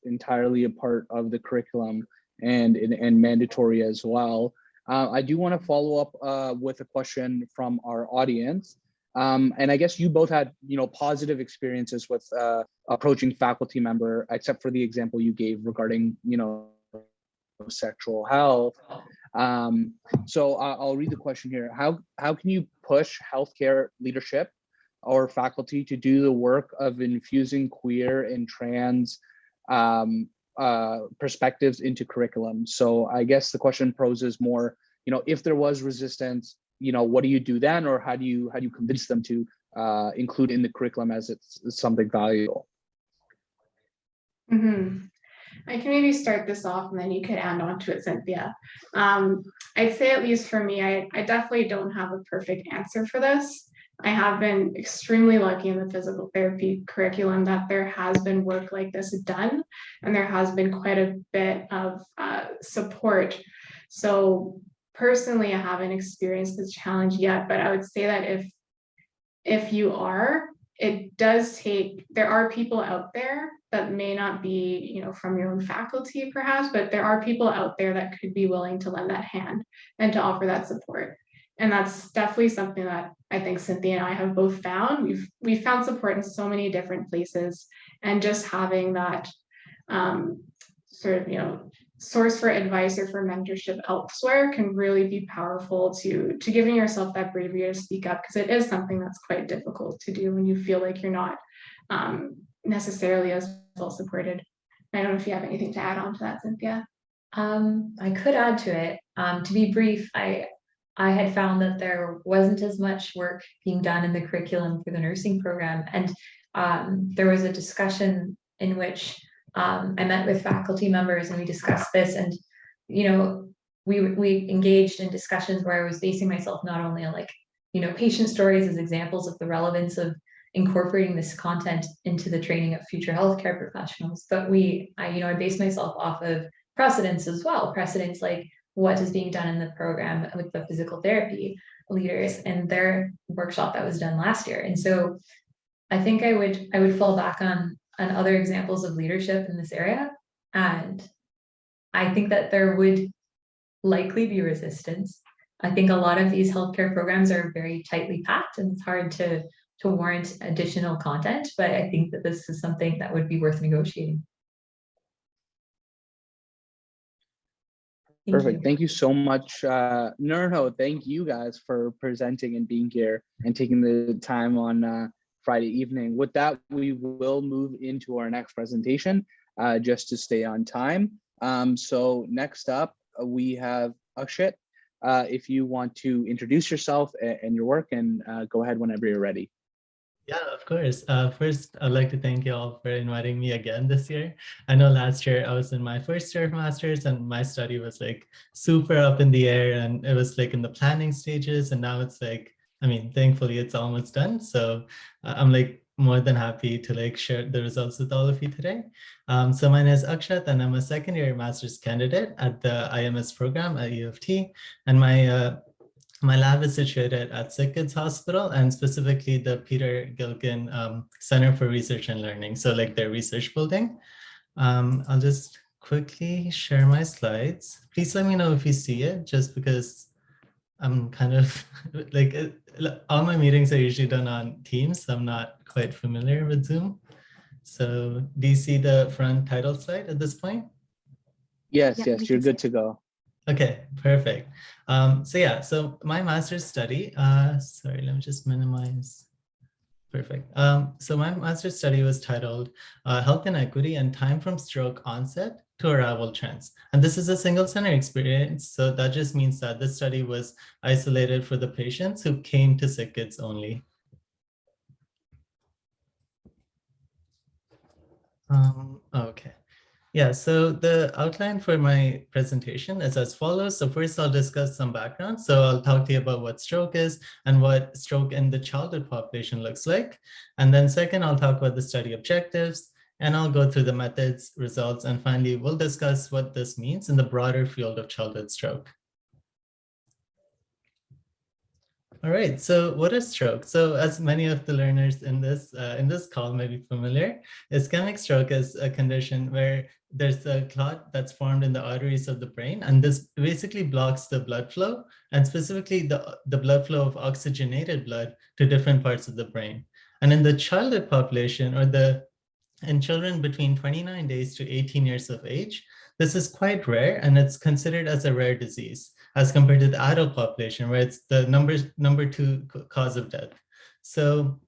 entirely a part of the curriculum and mandatory as well. I do want to follow up with a question from our audience. And I guess you both had, positive experiences with approaching faculty member, except for the example you gave regarding, sexual health. So I'll read the question here. How can you push healthcare leadership or faculty to do the work of infusing queer and trans perspectives into curriculum? So I guess the question poses more, if there was resistance, what do you do then, or how do you convince them to include in the curriculum as it's something valuable? Mm-hmm. I can maybe start this off and then you could add on to it, Cynthia. I'd say, at least for me, I definitely don't have a perfect answer for this. I have been extremely lucky in the physical therapy curriculum that there has been work like this done, and there has been quite a bit of support. So personally, I haven't experienced this challenge yet, but I would say that if you are, there are people out there that may not be, from your own faculty perhaps, but there are people out there that could be willing to lend that hand and to offer that support. And that's definitely something that I think Cynthia and I have both found. We've found support in so many different places, and just having that source for advice or for mentorship elsewhere can really be powerful to giving yourself that bravery to speak up, because it is something that's quite difficult to do when you feel like you're not necessarily as well supported. I don't know if you have anything to add on to that, Cynthia. I could add to it. To be brief, I had found that there wasn't as much work being done in the curriculum for the nursing program. And there was a discussion in which I met with faculty members and we discussed this. And, we engaged in discussions where I was basing myself not only on like, patient stories as examples of the relevance of incorporating this content into the training of future healthcare professionals, but I based myself off of precedents as well. Precedents like what is being done in the program with the physical therapy leaders and their workshop that was done last year. And so I think I would fall back on other examples of leadership in this area. And I think that there would likely be resistance. I think a lot of these healthcare programs are very tightly packed and it's hard to warrant additional content, but I think that this is something that would be worth negotiating. Perfect. Thank you so much. No, thank you guys for presenting and being here and taking the time on Friday evening. With that, we will move into our next presentation just to stay on time. So next up, we have Akshat. If you want to introduce yourself and your work, and go ahead whenever you're ready. Yeah, of course. First, I'd like to thank you all for inviting me again this year. I know last year I was in my first year of master's and my study was like super up in the air and it was like in the planning stages. And now it's like, I mean, thankfully it's almost done. So I'm like more than happy to like share the results with all of you today. So my name is Akshat and I'm a second year master's candidate at the IMS program at U of T. And my lab is situated at Sick Kids Hospital and specifically the Peter Gilligan Center for Research and Learning. So like their research building. I'll just quickly share my slides. Please let me know if you see it, just because I'm kind of like, all my meetings are usually done on Teams. So I'm not quite familiar with Zoom. So do you see the front title slide at this point? Yes, you're good to go. Okay, perfect. So my master's study, sorry, let me just minimize. Perfect. So my master's study was titled Health Inequity and Time from Stroke Onset to Arrival Trends. And this is a single center experience. So that just means that this study was isolated for the patients who came to Sick Kids only. Okay. Yeah, so the outline for my presentation is as follows. So first I'll discuss some background. So I'll talk to you about what stroke is and what stroke in the childhood population looks like. And then second, I'll talk about the study objectives and I'll go through the methods, results, and finally we'll discuss what this means in the broader field of childhood stroke. All right, so what is stroke? So as many of the learners in this call may be familiar, ischemic stroke is a condition where there's a clot that's formed in the arteries of the brain, and this basically blocks the blood flow, and specifically the blood flow of oxygenated blood to different parts of the brain. And in the childhood population, in children between 29 days to 18 years of age, this is quite rare, and it's considered as a rare disease as compared to the adult population, where it's the number two cause of death. So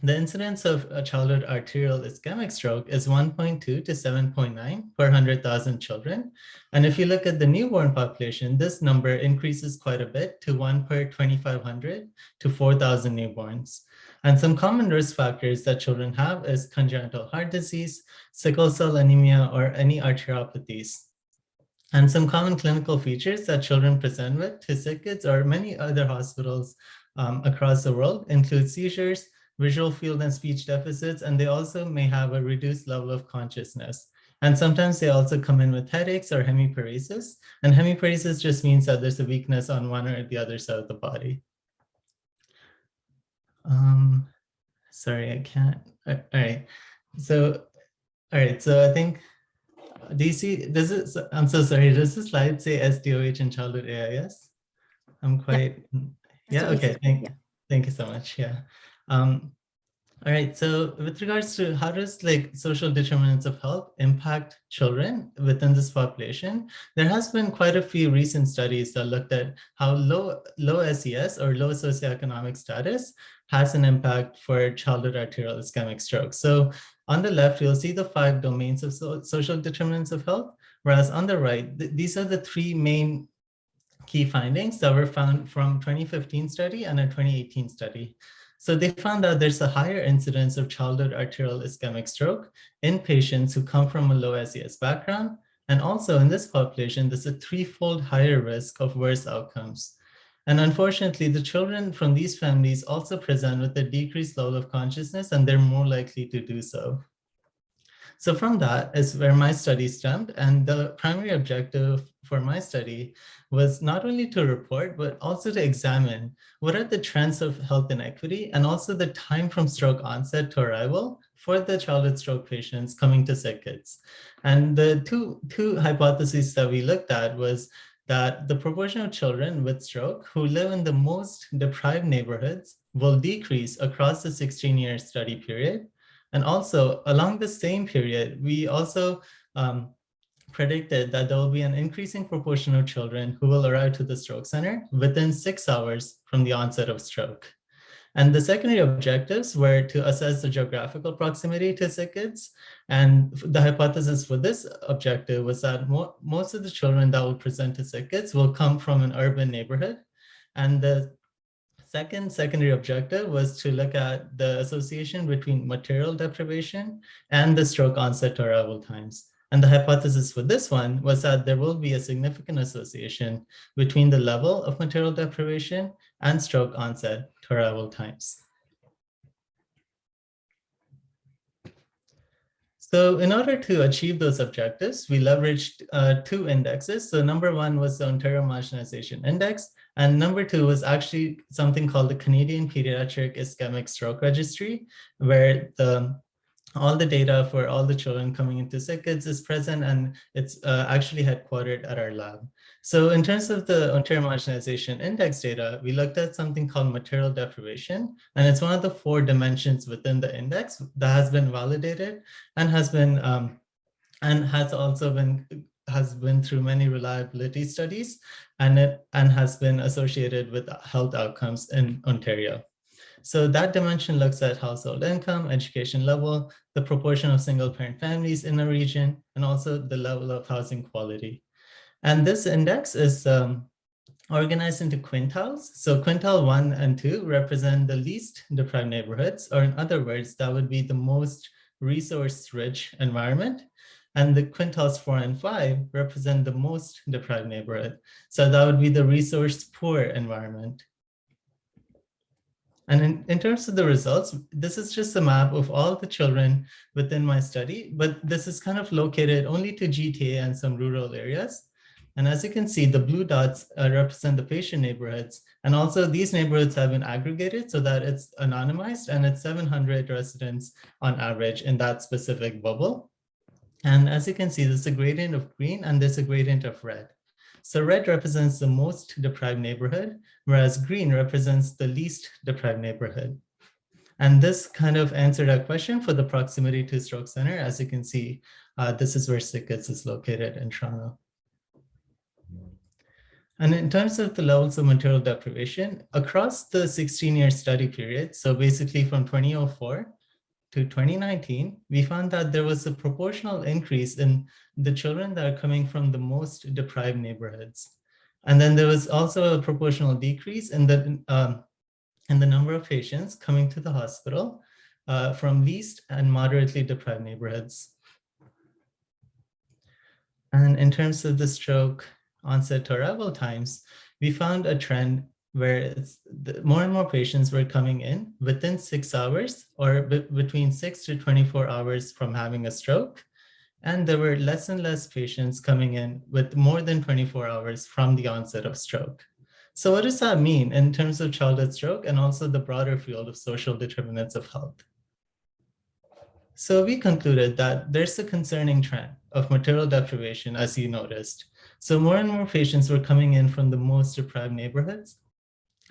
the incidence of childhood arterial ischemic stroke is 1.2 to 7.9 per 100,000 children. And if you look at the newborn population, this number increases quite a bit to 1 per 2,500 to 4,000 newborns. And some common risk factors that children have is congenital heart disease, sickle cell anemia, or any arteriopathies. And some common clinical features that children present with to Sick Kids or many other hospitals across the world include seizures, visual field and speech deficits, and they also may have a reduced level of consciousness. And sometimes they also come in with headaches or hemiparesis. And hemiparesis just means that there's a weakness on one or the other side of the body. Sorry, I can't. All right. So I think, do you see, I'm so sorry, does the slide say SDOH in childhood AIS? I'm quite, yeah, okay, thank you so much, yeah. All right, so with regards to how does like social determinants of health impact children within this population, there has been quite a few recent studies that looked at how low SES or low socioeconomic status has an impact for childhood arterial ischemic stroke. So on the left, you'll see the 5 domains of social determinants of health, whereas on the right, these are the 3 main key findings that were found from 2015 study and a 2018 study. So they found that there's a higher incidence of childhood arterial ischemic stroke in patients who come from a low SES background And also in this population, there's a threefold higher risk of worse outcomes. And unfortunately, the children from these families also present with a decreased level of consciousness, and they're more likely to do so. So from that is where my study stemmed. And the primary objective for my study was not only to report, but also to examine what are the trends of health inequity and also the time from stroke onset to arrival for the childhood stroke patients coming to SickKids. And the two hypotheses that we looked at was that the proportion of children with stroke who live in the most deprived neighborhoods will decrease across the 16-year study period. And also along the same period, we also predicted that there will be an increasing proportion of children who will arrive to the stroke center within 6 hours from the onset of stroke. And the secondary objectives were to assess the geographical proximity to SickKids. And the hypothesis for this objective was that most of the children that will present to SickKids will come from an urban neighborhood. And the secondary objective was to look at the association between material deprivation and the stroke onset to arrival times. And the hypothesis for this one was that there will be a significant association between the level of material deprivation and stroke onset to arrival times. So in order to achieve those objectives, we leveraged two indexes. So number one was the Ontario Marginalization Index, and number two was actually something called the Canadian Pediatric Ischemic Stroke Registry, where all the data for all the children coming into SickKids is present, and it's actually headquartered at our lab. So in terms of the Ontario Marginalization Index data, we looked at something called material deprivation, and it's one of the 4 dimensions within the index that has been validated and has been and has also been through many reliability studies, and has been associated with health outcomes in Ontario. So that dimension looks at household income, education level, the proportion of single parent families in a region, and also the level of housing quality. And this index is organized into quintiles. So quintile 1 and 2 represent the least deprived neighborhoods, or in other words, that would be the most resource-rich environment. And the quintiles 4 and 5 represent the most deprived neighborhood. So that would be the resource-poor environment. And in terms of the results, this is just a map of all the children within my study, but this is kind of located only to GTA and some rural areas. And as you can see, the blue dots represent the patient neighborhoods. And also these neighborhoods have been aggregated so that it's anonymized, and it's 700 residents on average in that specific bubble. And as you can see, there's a gradient of green and there's a gradient of red. So red represents the most deprived neighborhood, whereas green represents the least deprived neighborhood. And this kind of answered our question for the proximity to stroke center. As you can see, this is where SickKids is located in Toronto. And in terms of the levels of material deprivation, across the 16-year study period, so basically from 2004 to 2019, we found that there was a proportional increase in the children that are coming from the most deprived neighborhoods. And then there was also a proportional decrease in the number of patients coming to the hospital from least and moderately deprived neighborhoods. And in terms of the stroke onset to arrival times, we found a trend where more and more patients were coming in within 6 hours, or between 6 to 24 hours from having a stroke. And there were less and less patients coming in with more than 24 hours from the onset of stroke. So what does that mean in terms of childhood stroke and also the broader field of social determinants of health? So we concluded that there's a concerning trend of material deprivation, as you noticed. So more and more patients were coming in from the most deprived neighborhoods.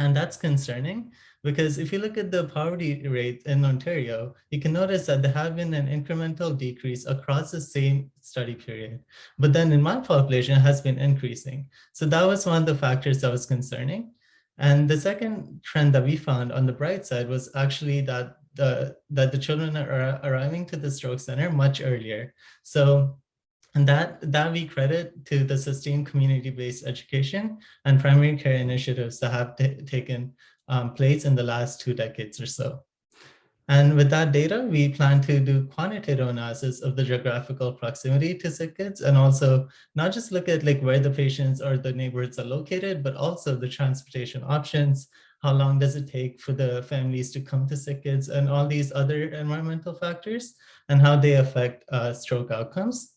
And that's concerning because if you look at the poverty rate in Ontario, you can notice that there have been an incremental decrease across the same study period. But then in my population, it has been increasing. So that was one of the factors that was concerning. And the second trend that we found on the bright side was actually that the children are arriving to the stroke center much earlier. So and that we credit to the sustained community-based education and primary care initiatives that have taken place in the last 2 decades or so. And with that data, we plan to do quantitative analysis of the geographical proximity to sick kids, and also not just look at like where the patients or the neighborhoods are located, but also the transportation options, how long does it take for the families to come to sick kids, and all these other environmental factors and how they affect stroke outcomes.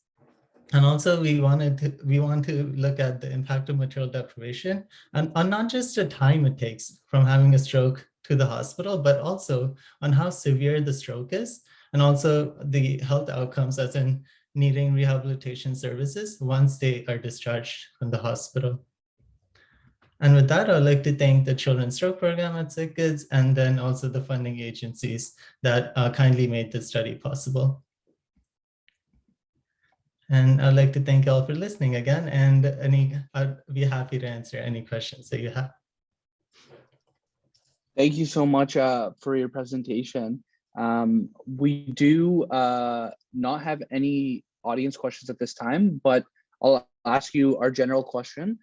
And also we want to look at the impact of material deprivation and on not just the time it takes from having a stroke to the hospital, but also on how severe the stroke is, and also the health outcomes as in needing rehabilitation services once they are discharged from the hospital. And with that, I'd like to thank the Children's Stroke Program at Sick Kids, and then also the funding agencies that kindly made this study possible. And I'd like to thank you all for listening again, and I'd be happy to answer any questions that you have. Thank you so much for your presentation. We do not have any audience questions at this time, but I'll ask you our general question,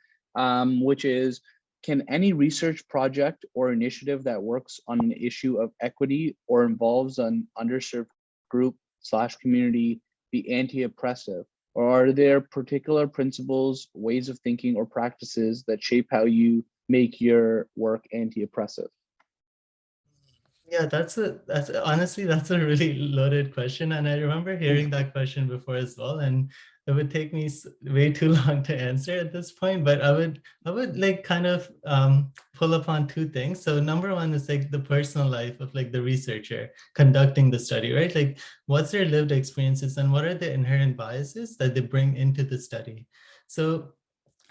which is, can any research project or initiative that works on an issue of equity or involves an underserved group / community be anti-oppressive? Or are there particular principles, ways of thinking, or practices that shape how you make your work anti-oppressive? Yeah, honestly, that's a really loaded question. And I remember hearing that question before as well. And it would take me way too long to answer at this point, but I would like kind of pull upon two things. So number one is like the personal life of like the researcher conducting the study, right? Like what's their lived experiences and what are the inherent biases that they bring into the study? So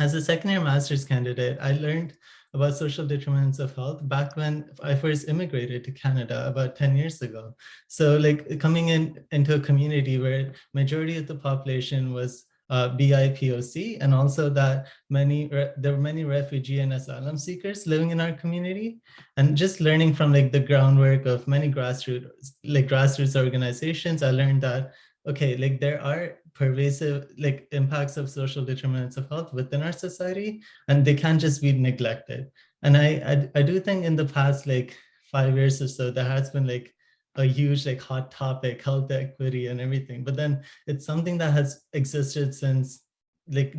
as a second-year master's candidate, I learned about social determinants of health back when I first immigrated to Canada about 10 years ago. So like coming into a community where majority of the population was BIPOC, and also that there were many refugee and asylum seekers living in our community, and just learning from like the groundwork of many grassroots organizations, I learned that, okay, like there are pervasive like impacts of social determinants of health within our society, and they can't just be neglected. And I do think in the past like 5 years or so, there has been like a huge like hot topic, health equity and everything, but then it's something that has existed since like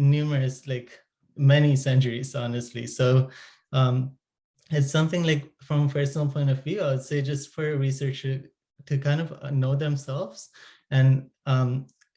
many centuries, honestly. So it's something like from a personal point of view, I would say just for a researcher to kind of know themselves and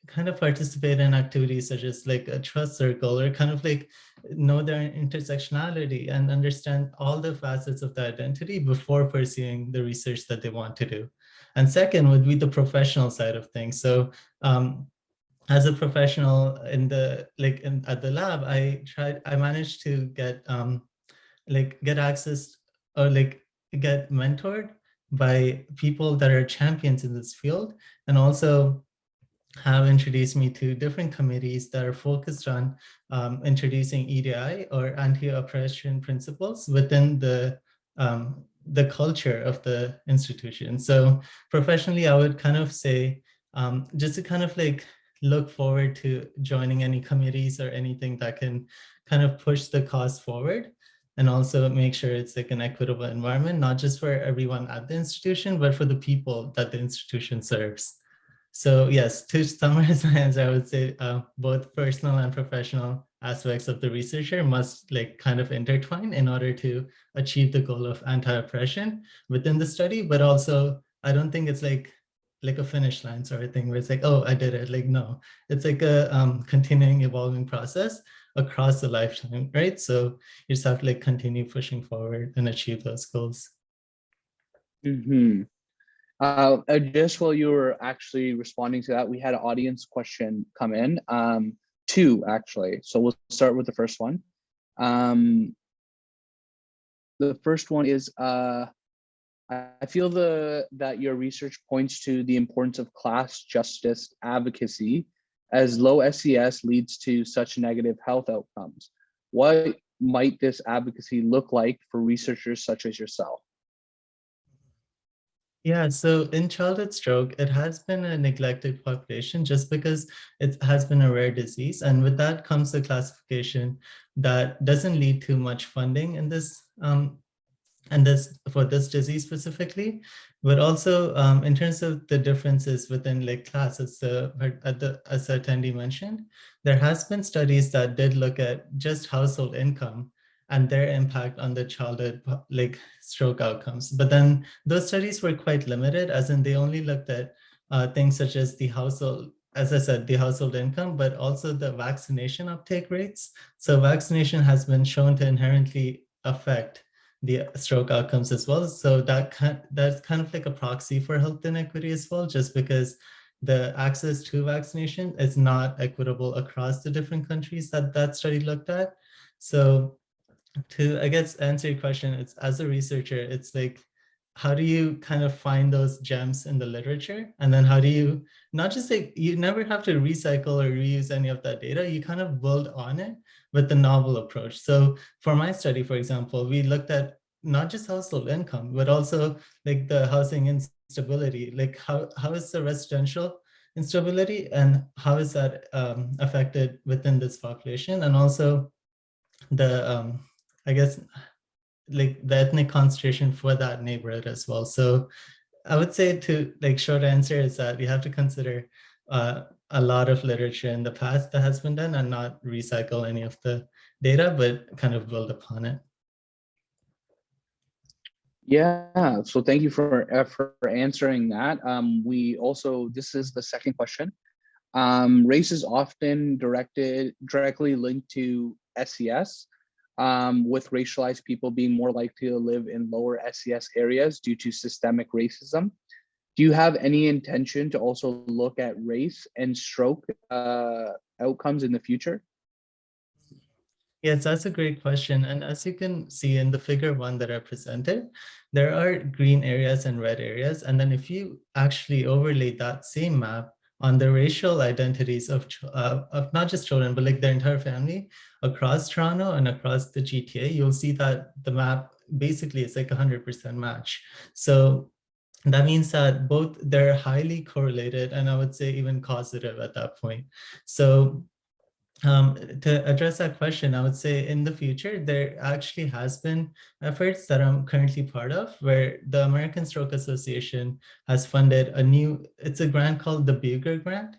kind of participate in activities such as like a trust circle, or kind of like know their intersectionality and understand all the facets of the identity before pursuing the research that they want to do. And second would be the professional side of things. So as a professional at the lab, I managed to get access or get mentored by people that are champions in this field, and also have introduced me to different committees that are focused on introducing EDI or anti-oppression principles within the culture of the institution. So professionally, I would kind of say just to kind of like look forward to joining any committees or anything that can kind of push the cause forward, and also make sure it's like an equitable environment, not just for everyone at the institution, but for the people that the institution serves. So yes, to summarize my answer, I would say both personal and professional aspects of the researcher must like kind of intertwine in order to achieve the goal of anti-oppression within the study. But also, I don't think it's like a finish line sort of thing where it's like, oh, I did it. Like, no, it's like a continuing evolving process across the lifetime, right? So you just have to like continue pushing forward and achieve those goals. Mm-hmm. Just while you were actually responding to that, we had an audience question come in, two actually. So we'll start with the first one. The first one is, I feel that your research points to the importance of class justice advocacy, as low SES leads to such negative health outcomes. What might this advocacy look like for researchers such as yourself? Yeah, so in childhood stroke, it has been a neglected population just because it has been a rare disease. And with that comes a classification that doesn't lead to much funding in this and this for this disease specifically, but also in terms of the differences within like classes. As the attendee mentioned, there has been studies that did look at just household income and their impact on the childhood like stroke outcomes. But then those studies were quite limited, as in they only looked at things such as the household, as I said, the household income, but also the vaccination uptake rates. So vaccination has been shown to inherently affect the stroke outcomes as well. So that's kind of like a proxy for health inequity as well, just because the access to vaccination is not equitable across the different countries that that study looked at. So to, I guess, answer your question, it's as a researcher, it's like, how do you kind of find those gems in the literature? And then how do you not just like, you never have to recycle or reuse any of that data, you kind of build on it with the novel approach. So for my study, for example, we looked at not just household income, but also like the housing instability, like how is the residential instability and how is that affected within this population? And also the, I guess, like the ethnic concentration for that neighborhood as well. So I would say to like short answer is that we have to consider a lot of literature in the past that has been done and not recycle any of the data, but kind of build upon it. Yeah, so thank you for answering that. We also, this is the second question. Race is often directly linked to SES, with racialized people being more likely to live in lower SES areas due to systemic racism. Do you have any intention to also look at race and stroke outcomes in the future? Yes, that's a great question. And as you can see in the figure 1 that I presented, there are green areas and red areas. And then if you actually overlay that same map on the racial identities of not just children, but like their entire family across Toronto and across the GTA, you'll see that the map basically is like 100% match. So that means that both they're highly correlated, and I would say even causative at that point. So to address that question, I would say in the future, there actually has been efforts that I'm currently part of where the American Stroke Association has funded it's a grant called the Buger Grant.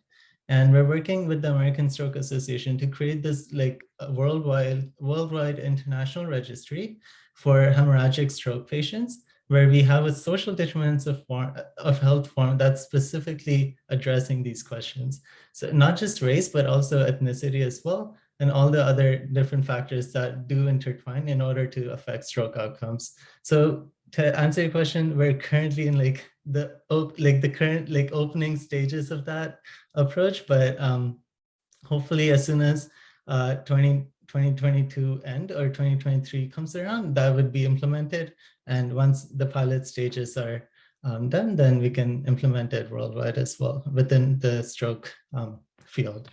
And we're working with the American Stroke Association to create this like worldwide international registry for hemorrhagic stroke patients, where we have a social determinants of health form that's specifically addressing these questions. So not just race, but also ethnicity as well, and all the other different factors that do intertwine in order to affect stroke outcomes. So to answer your question, we're currently in like the current like opening stages of that approach, but hopefully as soon as 2022 end or 2023 comes around, that would be implemented. And once the pilot stages are done, then we can implement it worldwide as well within the stroke field.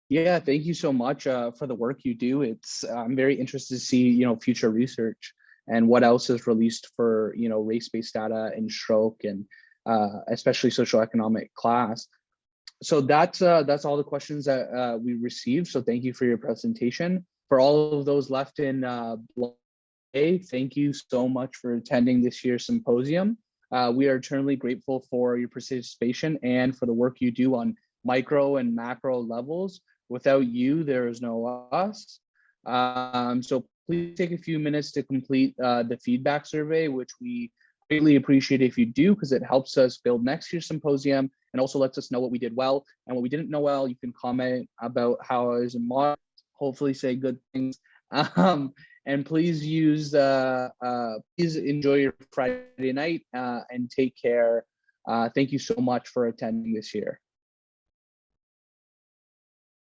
Yeah, thank you so much for the work you do. I'm very interested to see future research and what else is released for race-based data in stroke and especially socioeconomic class. So that's all the questions that we received. So thank you for your presentation. For all of those left in Block A, thank you so much for attending this year's symposium. We are eternally grateful for your participation and for the work you do on micro and macro levels. Without you, there is no us. So please take a few minutes to complete the feedback survey, which we greatly appreciate if you do, because it helps us build next year's symposium and also lets us know what we did well and what we didn't know well. You can comment about how I was in mod, hopefully say good things. And please please enjoy your Friday night and take care. Thank you so much for attending this year.